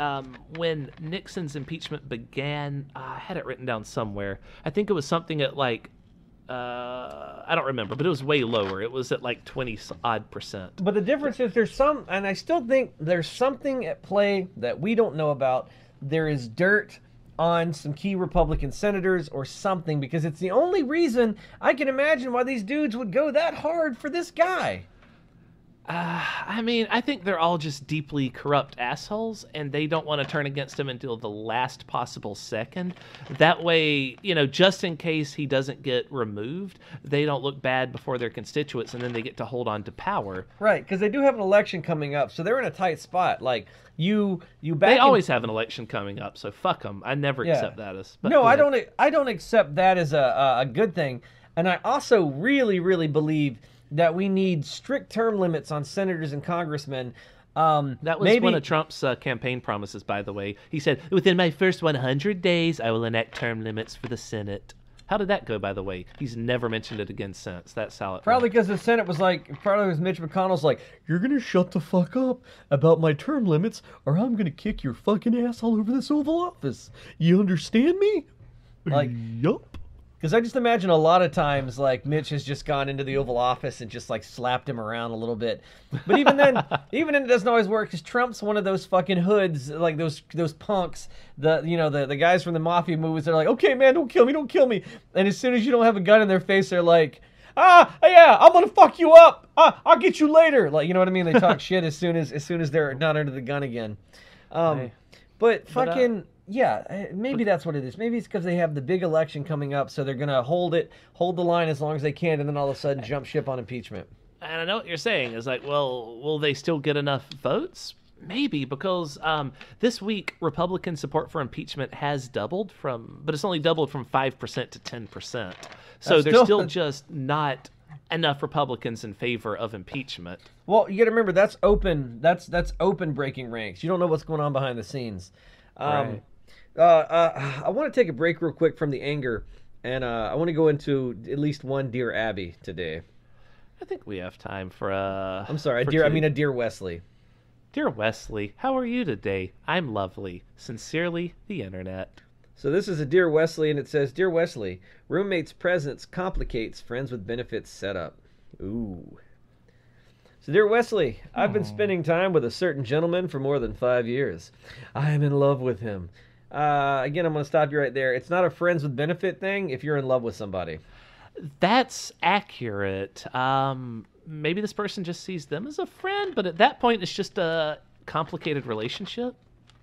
when Nixon's impeachment began, I had it written down somewhere. I think it was something at like, I don't remember, but it was way lower. It was at like 20-odd%. But the difference is and I still think there's something at play that we don't know about. There is dirt on some key Republican senators or something, because it's the only reason I can imagine why these dudes would go that hard for this guy. I mean, I think they're all just deeply corrupt assholes, and they don't want to turn against him until the last possible second. That way, just in case he doesn't get removed, they don't look bad before their constituents, and then they get to hold on to power. Right, because they do have an election coming up, so they're in a tight spot. Like, they always have an election coming up, so fuck them. I never accept that as... No, I don't accept that as a good thing. And I also really, really believe that we need strict term limits on senators and congressmen. That was one of Trump's campaign promises, by the way. He said, within my first 100 days, I will enact term limits for the Senate. How did that go, by the way? He's never mentioned it again since. That's how it Probably because the Senate was like, probably because Mitch McConnell's like, you're going to shut the fuck up about my term limits, or I'm going to kick your fucking ass all over this Oval Office. You understand me? Like, yup. Because I just imagine a lot of times, like, Mitch has just gone into the Oval Office and just, like, slapped him around a little bit. But even then, it doesn't always work, because Trump's one of those fucking hoods, like those punks, the guys from the Mafia movies. They're like, okay, man, don't kill me. And as soon as you don't have a gun in their face, they're like, yeah, I'm going to fuck you up. I'll get you later. Like, you know what I mean? They talk shit as soon as they're not under the gun again. But fucking... Yeah, maybe that's what it is. Maybe it's because they have the big election coming up, so they're going to hold the line as long as they can, and then all of a sudden jump ship on impeachment. And I know what you're saying. It's like, well, will they still get enough votes? Maybe, because this week, Republican support for impeachment has doubled but it's only doubled from 5% to 10%. So there's still just not enough Republicans in favor of impeachment. Well, you got to remember, that's open breaking ranks. You don't know what's going on behind the scenes. Right. I want to take a break real quick from the anger, and I want to go into at least one Dear Abby today. I think we have time for I'm sorry, a Dear Wesley. Dear Wesley, how are you today? I'm lovely. Sincerely, the Internet. So this is a Dear Wesley, and it says, Dear Wesley, roommate's presence complicates friends with benefits setup. Ooh. So, Dear Wesley, I've been spending time with a certain gentleman for more than 5 years. I am in love with him. Again, I'm going to stop you right there. It's not a friends with benefit thing if you're in love with somebody. That's accurate. Maybe this person just sees them as a friend, but at that point, it's just a complicated relationship.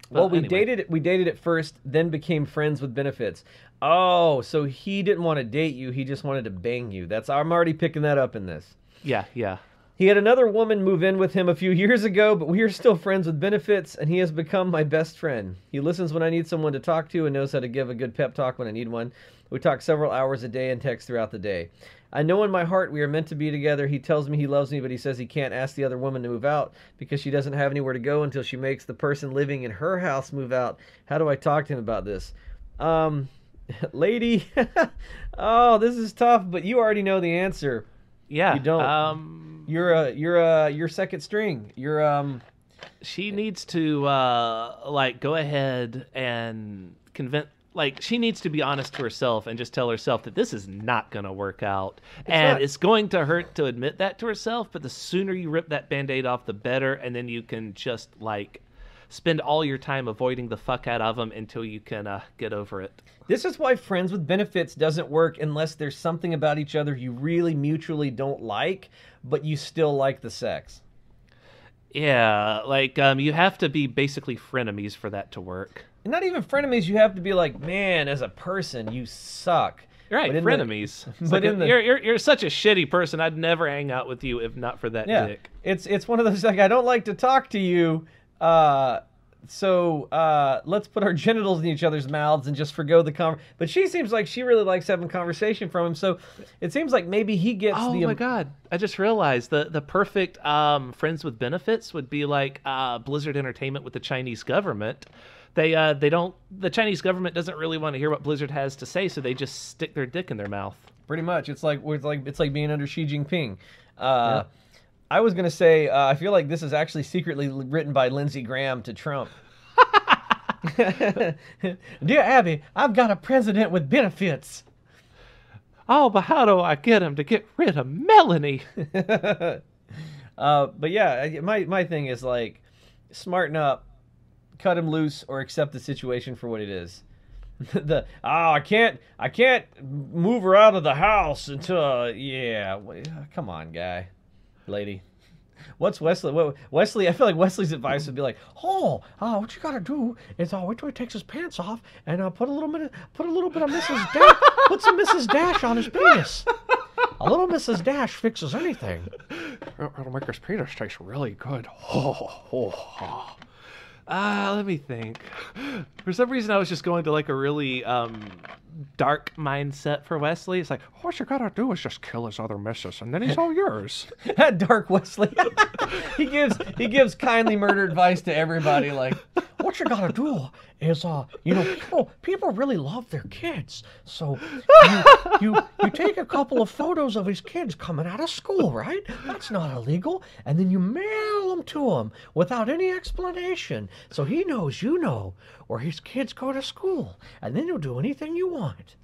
Well, we dated at first, then became friends with benefits. Oh, so he didn't want to date you. He just wanted to bang you. I'm already picking that up in this. Yeah. He had another woman move in with him a few years ago, but we are still friends with benefits, and he has become my best friend. He listens when I need someone to talk to and knows how to give a good pep talk when I need one. We talk several hours a day and text throughout the day. I know in my heart we are meant to be together. He tells me he loves me, but he says he can't ask the other woman to move out because she doesn't have anywhere to go until she makes the person living in her house move out. How do I talk to him about this? Lady, oh, this is tough, but you already know the answer. Yeah. You don't. You're second string. She needs to go ahead and convince. She needs to be honest to herself and just tell herself that this is not going to work out. It's going to hurt to admit that to herself, but the sooner you rip that Band-Aid off, the better, and then you can just, spend all your time avoiding the fuck out of them until you can get over it. This is why friends with benefits doesn't work unless there's something about each other you really mutually don't like, but you still like the sex. Yeah, like you have to be basically frenemies for that to work. And not even frenemies. You have to be like, man, as a person, you suck. Right, frenemies. You're such a shitty person. I'd never hang out with you if not for that dick. It's one of those like I don't like to talk to you. So let's put our genitals in each other's mouths and just forgo the But she seems like she really likes having conversation from him. So it seems like maybe he gets Oh my God. I just realized the perfect friends with benefits would be like Blizzard Entertainment with the Chinese government. The Chinese government doesn't really want to hear what Blizzard has to say, so they just stick their dick in their mouth. Pretty much. It's like being under Xi Jinping. I was going to say, I feel like this is actually secretly written by Lindsey Graham to Trump. Dear Abby, I've got a president with benefits. Oh, but how do I get him to get rid of Melanie? But yeah, my thing is like, smarten up, cut him loose, or accept the situation for what it is. I can't move her out of the house until come on, guy. Lady, what's Wesley? Wesley, I feel like Wesley's advice would be like, what you gotta do is wait till he takes his pants off and put a little bit of Mrs. Dash, put some Mrs. Dash on his penis. A little Mrs. Dash fixes anything. It'll make his penis taste really good. Let me think. For some reason, I was just going to like a really dark mindset for Wesley. It's like, what you gotta do is just kill his other missus, and then he's all yours. That dark Wesley. he gives kindly murder advice to everybody. Like, what you gotta do is, people really love their kids. So you take a couple of photos of his kids coming out of school, right? That's not illegal. And then you mail them to him without any explanation, so he knows you know where his kids go to school, and then you'll do anything you want.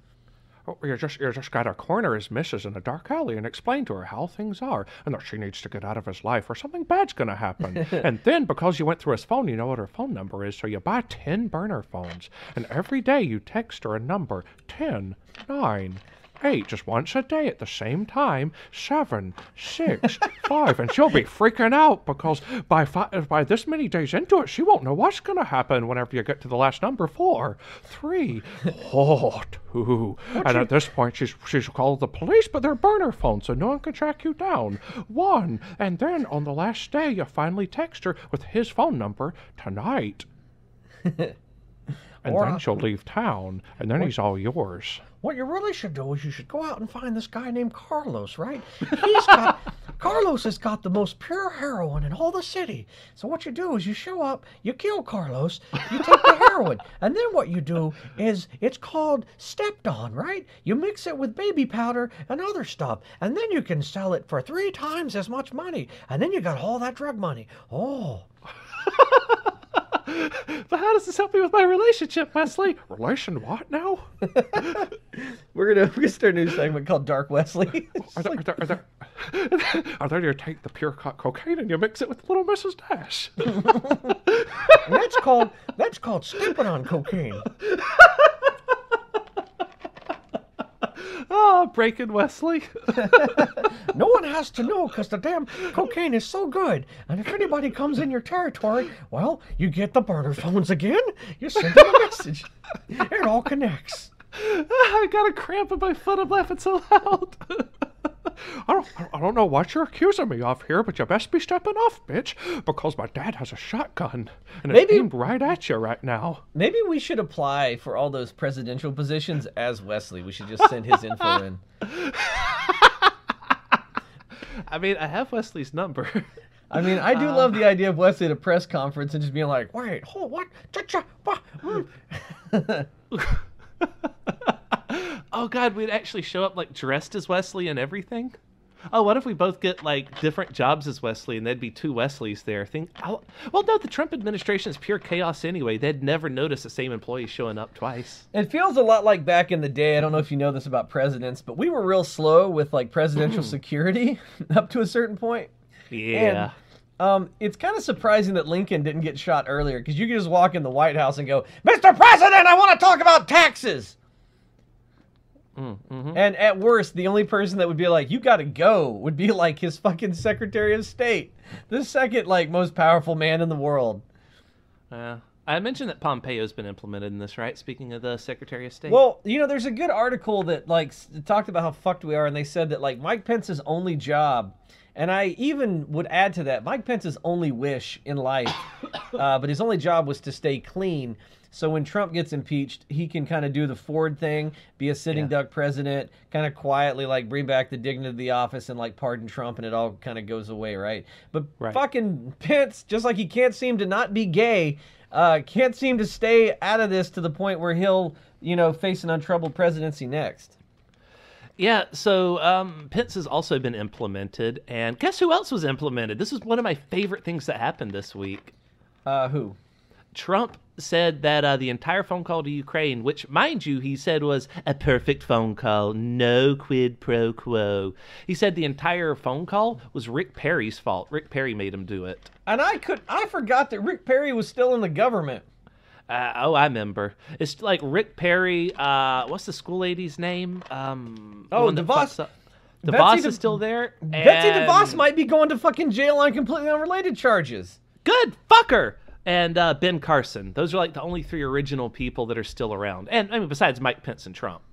You just gotta corner his missus in a dark alley and explain to her how things are, and that she needs to get out of his life or something bad's gonna happen. And then, because you went through his phone, you know what her phone number is, so you buy 10 burner phones, and every day you text her a number, 10, 9, 8, just once a day at the same time, 7, 6, 5, and she'll be freaking out because by this many days into it, she won't know what's going to happen whenever you get to the last number, 4, 3, 2, and at this point, she's called the police, but they're burner phones, so no one can track you down, 1, and then on the last day, you finally text her with his phone number, tonight. And then she'll leave town, and then he's all yours. What you really should do is you should go out and find this guy named Carlos, right? Carlos has got the most pure heroin in all the city. So what you do is you show up, you kill Carlos, you take the heroin, and then what you do is it's called stepped on, right? You mix it with baby powder and other stuff, and then you can sell it for 3 times as much money, and then you got all that drug money. Oh. But how does this help me with my relationship, Wesley? Relation what now? We're gonna start a new segment called Dark Wesley. Are there you take the pure cocaine and you mix it with little Mrs. Dash? And that's called stepping on cocaine. Oh, breaking Wesley. No one has to know because the damn cocaine is so good. And if anybody comes in your territory, well, you get the burner phones again. You send them a message. It all connects. I got a cramp in my foot. I'm laughing so loud. I don't know what you're accusing me of here, but you best be stepping off, bitch, because my dad has a shotgun, and it's aimed right at you right now. Maybe we should apply for all those presidential positions as Wesley. We should just send his info in. I mean, I have Wesley's number. I mean, I do love the idea of Wesley at a press conference and just being like, wait, hold, what? Oh, God, we'd actually show up, like, dressed as Wesley and everything. Oh, what if we both get, like, different jobs as Wesley and there'd be 2 Wesleys there? Well, no, the Trump administration is pure chaos anyway. They'd never notice the same employee showing up twice. It feels a lot like back in the day. I don't know if you know this about presidents, but we were real slow with, like, presidential security up to a certain point. Yeah. And, it's kind of surprising that Lincoln didn't get shot earlier because you could just walk in the White House and go, Mr. President, I want to talk about taxes. Mm-hmm. And at worst, the only person that would be like, you gotta go, would be like his fucking Secretary of State. The second, like, most powerful man in the world. I mentioned that Pompeo's been implemented in this, right? Speaking of the Secretary of State. Well, there's a good article that, like, talked about how fucked we are, and they said that, like, Mike Pence's only job, and I even would add to that, Mike Pence's only wish in life, but his only job was to stay clean. So when Trump gets impeached, he can kind of do the Ford thing, be a sitting duck president, kind of quietly, like, bring back the dignity of the office and, like, pardon Trump, and it all kind of goes away, right? But fucking Pence, just like he can't seem to not be gay, can't seem to stay out of this to the point where he'll, face an untroubled presidency next. Yeah, so Pence has also been implemented, and guess who else was implemented? This is one of my favorite things that happened this week. Who? Trump said that the entire phone call to Ukraine, which, mind you, he said was a perfect phone call, no quid pro quo. He said the entire phone call was Rick Perry's fault. Rick Perry made him do it. And I forgot that Rick Perry was still in the government. I remember. It's like Rick Perry, what's the school lady's name? DeVos. DeVos is still there. Betsy DeVos might be going to fucking jail on completely unrelated charges. Good, fuck her. And Ben Carson. Those are like the only three original people that are still around. And I mean, besides Mike Pence and Trump.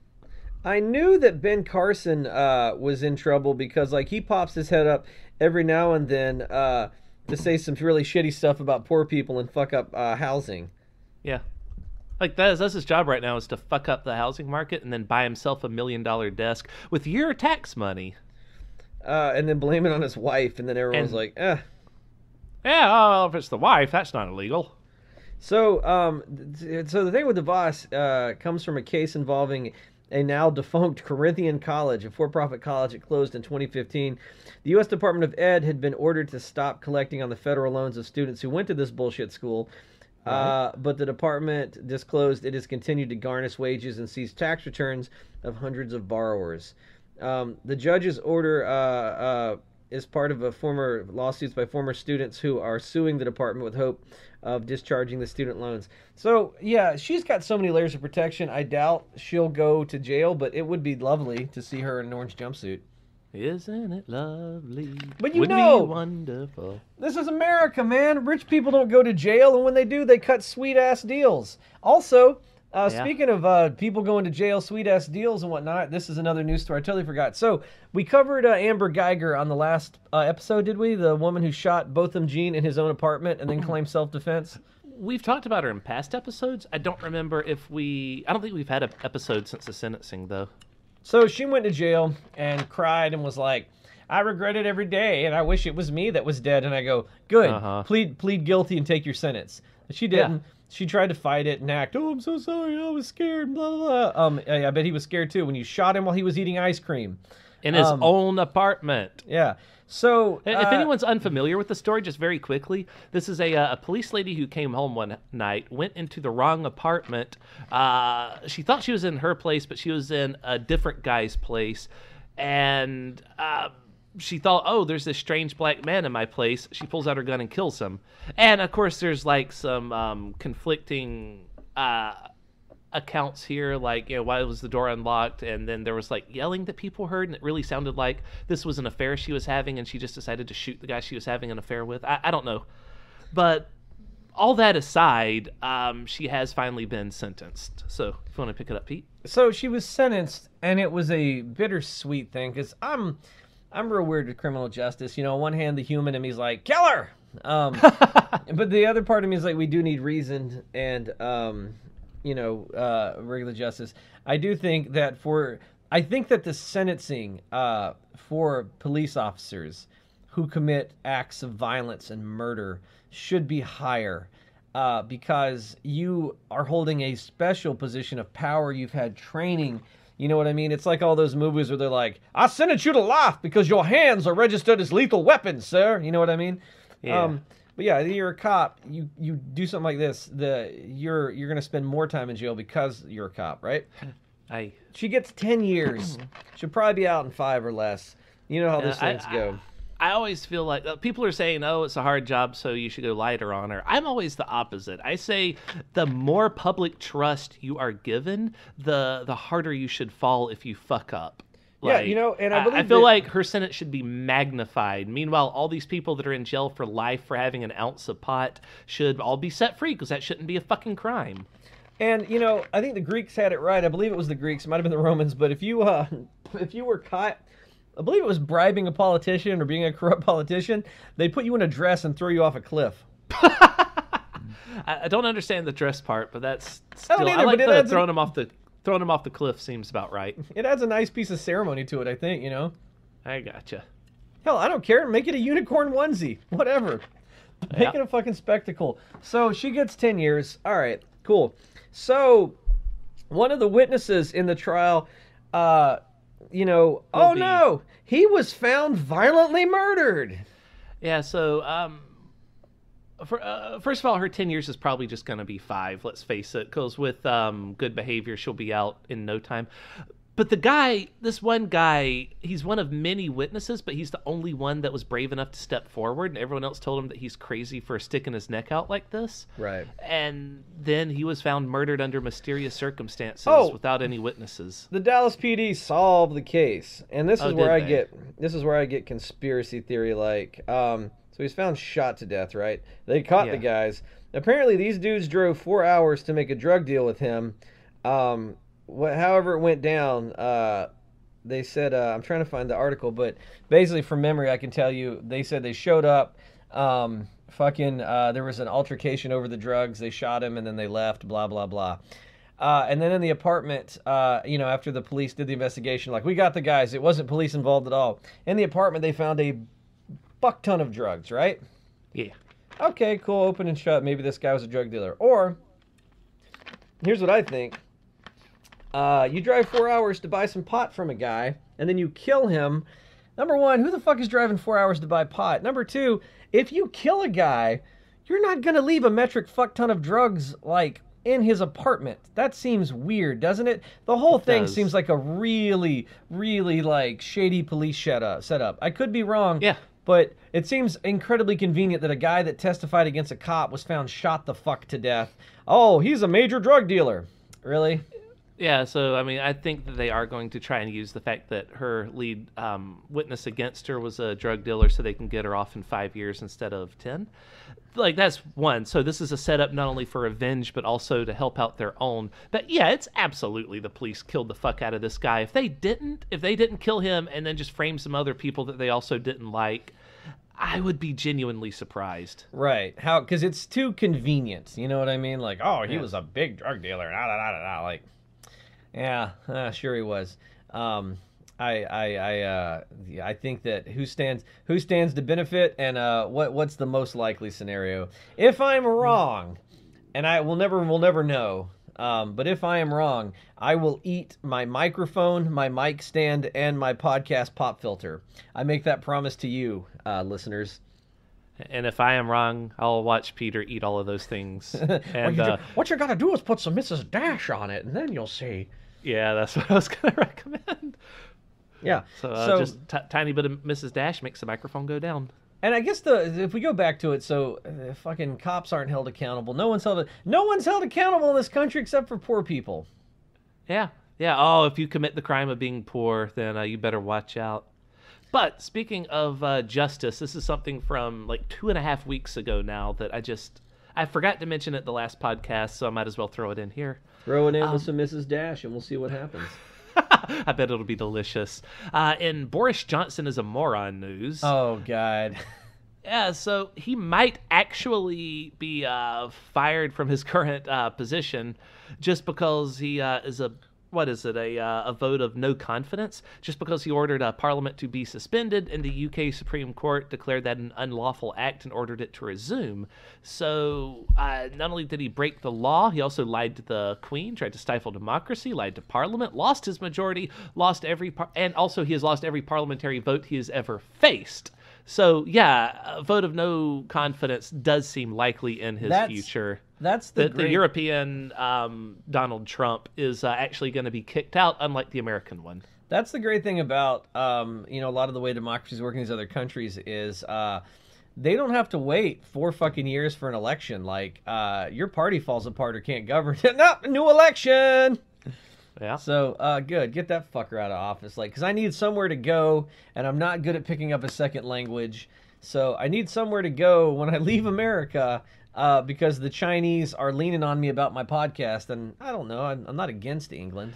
I knew that Ben Carson was in trouble because, like, he pops his head up every now and then to say some really shitty stuff about poor people and fuck up housing. Yeah. Like, that's his job right now, is to fuck up the housing market and then buy himself $1 million desk with your tax money. And then blame it on his wife, and then everyone's like, eh. Yeah, well, if it's the wife, that's not illegal. So, so the thing with DeVos comes from a case involving a now defunct Corinthian College, a for-profit college that closed in 2015. The U.S. Department of Ed had been ordered to stop collecting on the federal loans of students who went to this bullshit school. But the department disclosed it has continued to garnish wages and seize tax returns of hundreds of borrowers. The judge's order is part of former lawsuits by former students who are suing the department with hope of discharging the student loans. So, yeah, she's got so many layers of protection. I doubt she'll go to jail, but it would be lovely to see her in an orange jumpsuit. Isn't it lovely? But Wouldn't it be wonderful? This is America, man. Rich people don't go to jail, and when they do, they cut sweet-ass deals. Also, speaking of people going to jail, sweet-ass deals and whatnot, this is another news story I totally forgot. So, we covered Amber Geiger on the last episode, did we? The woman who shot Botham Jean in his own apartment and then claimed self-defense? We've talked about her in past episodes. I don't remember if I don't think we've had an episode since the sentencing, though. So she went to jail and cried and was like, I regret it every day, and I wish it was me that was dead. And I go, good, plead guilty and take your sentence. She didn't. Yeah. She tried to fight it and act, oh, I'm so sorry, I was scared, blah, blah, blah. I bet he was scared, too, when you shot him while he was eating ice cream. In his own apartment. Yeah. So, if anyone's unfamiliar with the story, just very quickly, this is a police lady who came home one night, went into the wrong apartment. She thought she was in her place, but she was in a different guy's place. And she thought, oh, there's this strange black man in my place. She pulls out her gun and kills him. And, of course, there's, like, some conflicting accounts here, like, why was the door unlocked? And then there was, like, yelling that people heard, and it really sounded like this was an affair she was having, and she just decided to shoot the guy she was having an affair with. I don't know. But all that aside, she has finally been sentenced. So, if you want to pick it up, Pete. So, she was sentenced, and it was a bittersweet thing, because I'm real weird with criminal justice. On one hand, the human in me is like, kill her! But the other part of me is like, we do need reason and, regular justice. I do think that the sentencing for police officers who commit acts of violence and murder should be higher because you are holding a special position of power. You've had training. You know what I mean? It's like all those movies where they're like, I sentence you to life because your hands are registered as lethal weapons, sir. You know what I mean? Yeah. But yeah, you're a cop. You do something like this. You're gonna spend more time in jail because you're a cop, right? She gets 10 years. She'll probably be out in 5 or less. You know how those things go. I always feel like people are saying, oh, it's a hard job, so you should go lighter on her. I'm always the opposite. I say the more public trust you are given, the harder you should fall if you fuck up. Yeah, you know, and I feel like her sentence should be magnified. Meanwhile, all these people that are in jail for life for having an ounce of pot should all be set free because that shouldn't be a fucking crime. And, you know, I think the Greeks had it right. I believe it was the Greeks. It might have been the Romans. But if you were caught, I believe it was bribing a politician or being a corrupt politician, they'd put you in a dress and throw you off a cliff. I don't understand the dress part, but that's still... I like the throwing him off the cliff seems about right. It adds a nice piece of ceremony to it, I think, you know? I gotcha. Hell, I don't care. Make it a unicorn onesie. Whatever. Make it a fucking spectacle. So she gets 10 years. All right, cool. So one of the witnesses in the trial, you know, no, he was found violently murdered. Yeah, so first of all, her 10 years is probably just going to be 5, let's face it, because with good behavior, she'll be out in no time. But this one guy, he's one of many witnesses, but he's the only one that was brave enough to step forward, and everyone else told him that he's crazy for sticking his neck out like this. Right. And then he was found murdered under mysterious circumstances without any witnesses. The Dallas PD solved the case, and this is where I get conspiracy theory like. So he's found shot to death, right? They caught the guys. Apparently, these dudes drove 4 hours to make a drug deal with him. However it went down, they said, I'm trying to find the article, but basically from memory, I can tell you, they said they showed up, there was an altercation over the drugs, they shot him, and then they left, blah, blah, blah. And then in the apartment, you know, after the police did the investigation, like, we got the guys, it wasn't police involved at all. In the apartment, they found a fuck ton of drugs, right? Yeah. Okay, cool, open and shut, maybe this guy was a drug dealer. Or, here's what I think. You drive 4 hours to buy some pot from a guy, and then you kill him. Number one, who the fuck is driving 4 hours to buy pot? Number two, if you kill a guy, you're not going to leave a metric fuck ton of drugs, like, in his apartment. That seems weird, doesn't it? The whole thing seems like a really, really, like, shady police setup. I could be wrong. Yeah. But it seems incredibly convenient that a guy that testified against a cop was found shot the fuck to death. Oh, he's a major drug dealer. Really? Yeah, so, I mean, I think that they are going to try and use the fact that her lead witness against her was a drug dealer so they can get her off in 5 years instead of 10. Like, that's one. So this is a setup not only for revenge, but also to help out their own. But, yeah, it's absolutely the police killed the fuck out of this guy. If they didn't kill him and then just frame some other people that they also didn't like, I would be genuinely surprised. Right. How? Because it's too convenient. You know what I mean? Like, oh, he was a big drug dealer. Like... Yeah, sure he was. I think that who stands to benefit, and what's the most likely scenario? If I'm wrong, and we'll never know. But if I am wrong, I will eat my microphone, my mic stand, and my podcast pop filter. I make that promise to you, listeners. And if I am wrong, I'll watch Peter eat all of those things. And what you're gonna do is put some Mrs. Dash on it, and then you'll see. Yeah, that's what I was going to recommend. Yeah. So just tiny bit of Mrs. Dash makes the microphone go down. And I guess if we go back to it, so fucking cops aren't held accountable. No one's held accountable in this country except for poor people. Yeah. Yeah. Oh, if you commit the crime of being poor, then you better watch out. But speaking of justice, this is something from like 2.5 weeks ago now that I forgot to mention it the last podcast, so I might as well throw it in here. Throw it in with some Mrs. Dash, and we'll see what happens. I bet it'll be delicious. In Boris Johnson is a moron news. Oh, God. Yeah, so he might actually be fired from his current position just because he is a vote of no confidence, just because he ordered Parliament to be suspended, and the UK Supreme Court declared that an unlawful act and ordered it to resume. So not only did he break the law, he also lied to the Queen, tried to stifle democracy, lied to Parliament, lost his majority, and also he has lost every parliamentary vote he has ever faced. So, yeah, a vote of no confidence does seem likely in his future. That's the European Donald Trump is actually going to be kicked out, unlike the American one. That's the great thing about, you know, a lot of the way democracies work in these other countries is they don't have to wait 4 fucking years for an election. Like, your party falls apart or can't govern. No, new election! Yeah. So, good. Get that fucker out of office. Like, because I need somewhere to go, and I'm not good at picking up a second language. So I need somewhere to go when I leave America, because the Chinese are leaning on me about my podcast. And I don't know. I'm not against England.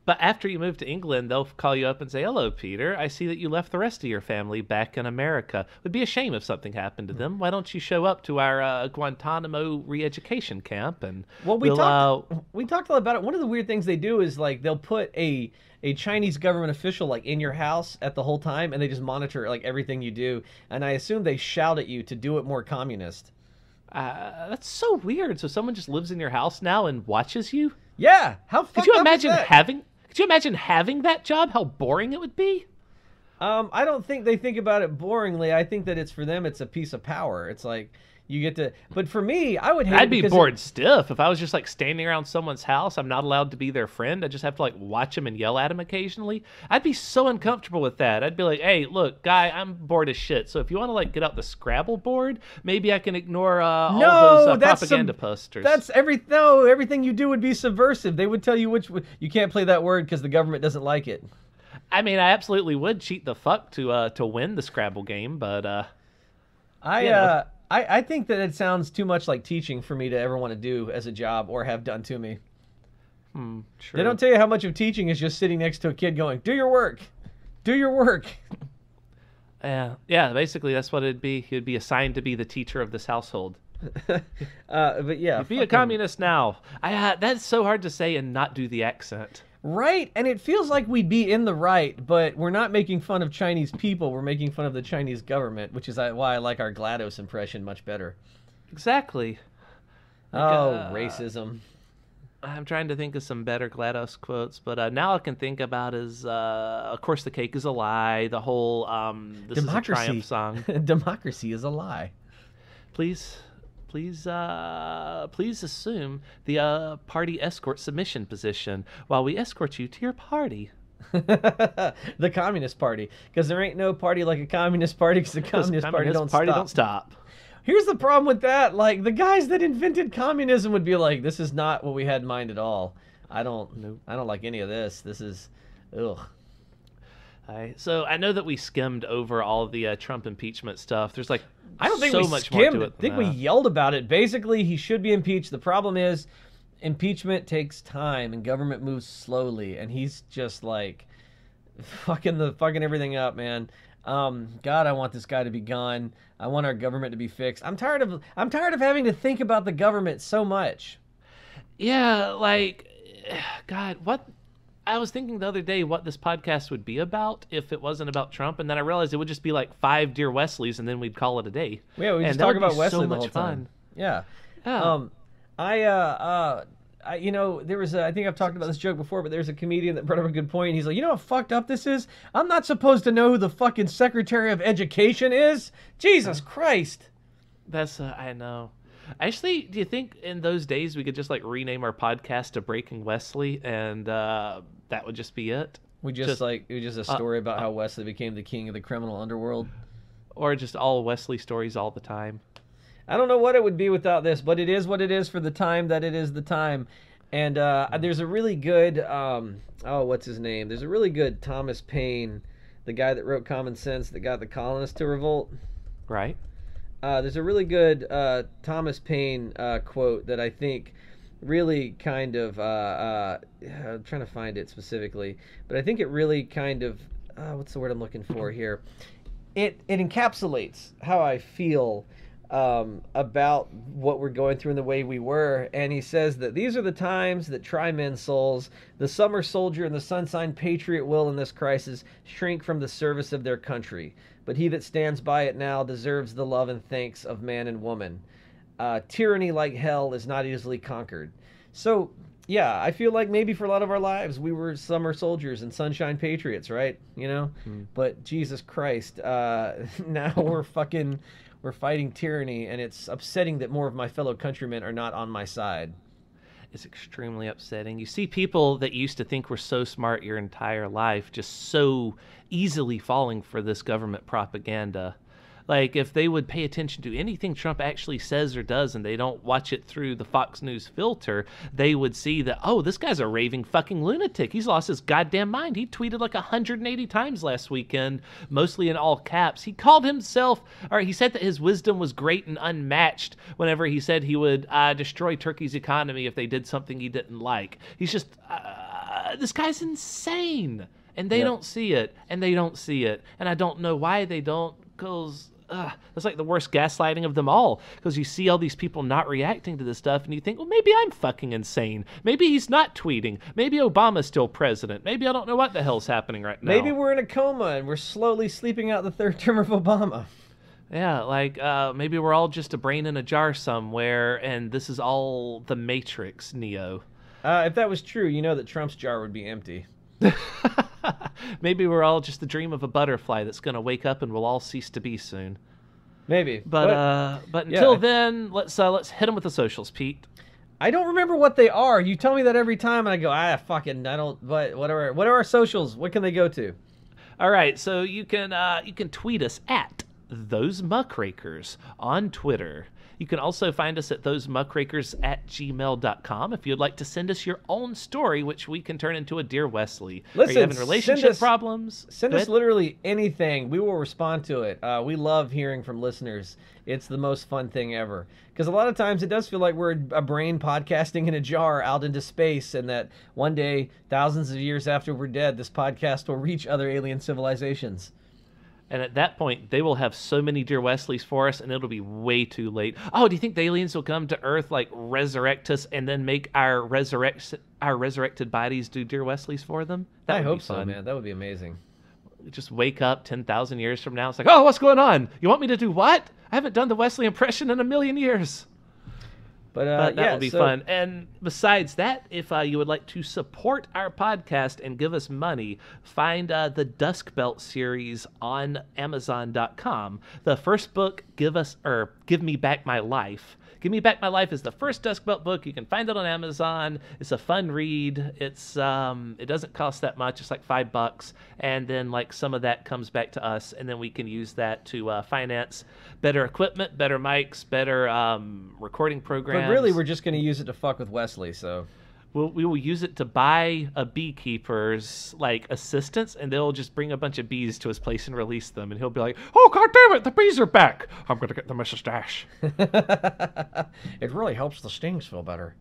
But after you move to England, they'll call you up and say, "Hello, Peter. I see that you left the rest of your family back in America. It would be a shame if something happened to them. Why don't you show up to our Guantanamo re-education camp?" And well, we talked a lot about it. One of the weird things they do is like they'll put a Chinese government official like in your house at the whole time, and they just monitor like everything you do. And I assume they shout at you to do it more communist. That's so weird. So someone just lives in your house now and watches you? Yeah. How fucked Could you up imagine is that? Could you imagine having that job? How boring it would be? I don't think they think about it boringly. I think that it's for them, it's a piece of power. It's like you get to. But for me, I would hate. I'd be bored stiff if I was just like standing around someone's house. I'm not allowed to be their friend. I just have to like watch them and yell at them occasionally. I'd be so uncomfortable with that. I'd be like, "Hey, look, guy, I'm bored as shit. So if you want to like get out the Scrabble board, maybe I can ignore all those propaganda posters." That's everything you do would be subversive. They would tell you you can't play that word because the government doesn't like it. I mean, I absolutely would cheat the fuck to win the Scrabble game, but I think that it sounds too much like teaching for me to ever want to do as a job or have done to me. Sure. They don't tell you how much of teaching is just sitting next to a kid going, "Do your work, do your work." Yeah. Basically, that's what it'd be. He'd be assigned to be the teacher of this household. But yeah, Be a communist now. That's so hard to say and not do the accent. Right, and it feels like we'd be in the right, but we're not making fun of Chinese people. We're making fun of the Chinese government, which is why I like our GLaDOS impression much better. Exactly. Racism. I'm trying to think of some better GLaDOS quotes, but now I can think about is, of course, the cake is a lie. The whole this is a triumph song. Democracy is a lie. Please assume the party escort submission position while we escort you to your party. The Communist Party, because there ain't no party like a Communist Party, because the Communist Party don't stop. Here's the problem with that: like the guys that invented communism would be like, "This is not what we had in mind at all. I don't like any of this. This is, ugh." So I know that we skimmed over all the Trump impeachment stuff. There's like I don't think so we much skimmed more to it. it. I think we yelled about it. Basically, he should be impeached. The problem is, impeachment takes time and government moves slowly, and he's just like fucking everything up, man. God, I want this guy to be gone. I want our government to be fixed. I'm tired of having to think about the government so much. Yeah, like, God, what? I was thinking the other day what this podcast would be about if it wasn't about Trump, and then I realized it would just be like 5 Dear Wesleys, and then we'd call it a day. Yeah, we just talk about Wesley the whole time. Fun. Yeah. You know, there was I think I've talked about this joke before, but there's a comedian that brought up a good point. He's like, "You know how fucked up this is? I'm not supposed to know who the fucking Secretary of Education is? Jesus Christ." That's I know. Actually, do you think in those days we could just like rename our podcast to Breaking Wesley, and that would just be it? It was just a story about how Wesley became the king of the criminal underworld, or just all Wesley stories all the time. I don't know what it would be without this, but it is what it is for the time that it is the time. And there's a really good what's his name? There's a really good Thomas Paine, the guy that wrote Common Sense that got the colonists to revolt. Right. There's a really good Thomas Paine quote that I think really kind of I'm trying to find it specifically, but I think it really kind of what's the word I'm looking for here? It encapsulates how I feel about what we're going through and the way we were. And he says that these are the times that try men's souls. The summer soldier and the sunshine patriot will in this crisis shrink from the service of their country. But he that stands by it now deserves the love and thanks of man and woman. Tyranny like hell is not easily conquered. So, yeah, I feel like maybe for a lot of our lives we were summer soldiers and sunshine patriots, right? You know? But Jesus Christ, now we're fighting tyranny, and it's upsetting that more of my fellow countrymen are not on my side. is extremely upsetting. You see people that used to think were so smart your entire life just so easily falling for this government propaganda. Like, if they would pay attention to anything Trump actually says or does and they don't watch it through the Fox News filter, they would see that, oh, this guy's a raving fucking lunatic. He's lost his goddamn mind. He tweeted like 180 times last weekend, mostly in all caps. He called himself, or he said that his wisdom was great and unmatched whenever he said he would destroy Turkey's economy if they did something he didn't like. He's just, this guy's insane. And they don't see it, and they don't see it. And I don't know why they don't, because that's like the worst gaslighting of them all, because you see all these people not reacting to this stuff and you think, well, maybe I'm fucking insane. Maybe he's not tweeting. Maybe Obama's still president. Maybe I don't know what the hell's happening right now. Maybe we're in a coma and we're slowly sleeping out the third term of Obama. Yeah, like maybe we're all just a brain in a jar somewhere and this is all the Matrix, Neo. If that was true, you know that Trump's jar would be empty. Maybe we're all just the dream of a butterfly that's going to wake up and we'll all cease to be soon. Maybe. But until then, let's hit them with the socials, Pete. I don't remember what they are. You tell me that every time, and I go, I don't. But whatever. What are our socials? What can they go to? All right, so you can tweet us at Those Muckrakers on Twitter. You can also find us at thosemuckrakers@gmail.com if you'd like to send us your own story, which we can turn into a Dear Wesley. Listen, are you having relationship problems? Send us literally anything. We will respond to it. We love hearing from listeners. It's the most fun thing ever. Because a lot of times it does feel like we're a brain podcasting in a jar out into space, and that one day, thousands of years after we're dead, this podcast will reach other alien civilizations. And at that point, they will have so many Dear Wesleys for us, and it'll be way too late. Oh, do you think the aliens will come to Earth, like, resurrect us, and then make our resurrected bodies do Dear Wesleys for them? I hope so, man. That would be amazing. Just wake up 10,000 years from now. It's like, oh, what's going on? You want me to do what? I haven't done the Wesley impression in a million years. But that would be fun. And besides that, if you would like to support our podcast and give us money, find the Dusk Belt series on Amazon.com. The first book, Give Me Back My Life. Give Me Back My Life is the first Dusk Belt book. You can find it on Amazon. It's a fun read. It's it doesn't cost that much. It's like $5, and then like some of that comes back to us, and then we can use that to finance better equipment, better mics, better recording programs. But really, we're just going to use it to fuck with Wesley. So we will use it to buy a beekeeper's like assistants, and they'll just bring a bunch of bees to his place and release them, and he'll be like, "Oh, God damn it, the bees are back! I'm gonna get them a stash." It really helps the stings feel better.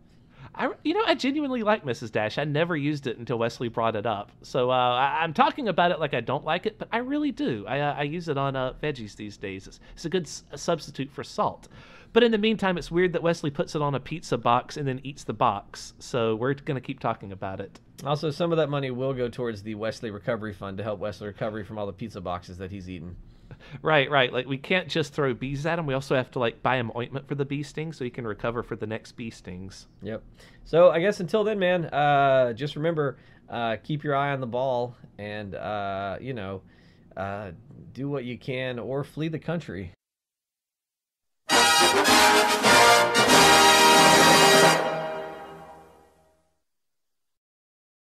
I genuinely like Mrs. Dash. I never used it until Wesley brought it up. So I'm talking about it like I don't like it, but I really do. I use it on veggies these days. It's a good substitute for salt. But in the meantime, it's weird that Wesley puts it on a pizza box and then eats the box. So we're going to keep talking about it. Also, some of that money will go towards the Wesley Recovery Fund to help Wesley recover from all the pizza boxes that he's eaten. Right. Like, we can't just throw bees at him. We also have to, like, buy him ointment for the bee stings so he can recover for the next bee stings. Yep. So I guess until then, man, just remember, keep your eye on the ball and, do what you can or flee the country.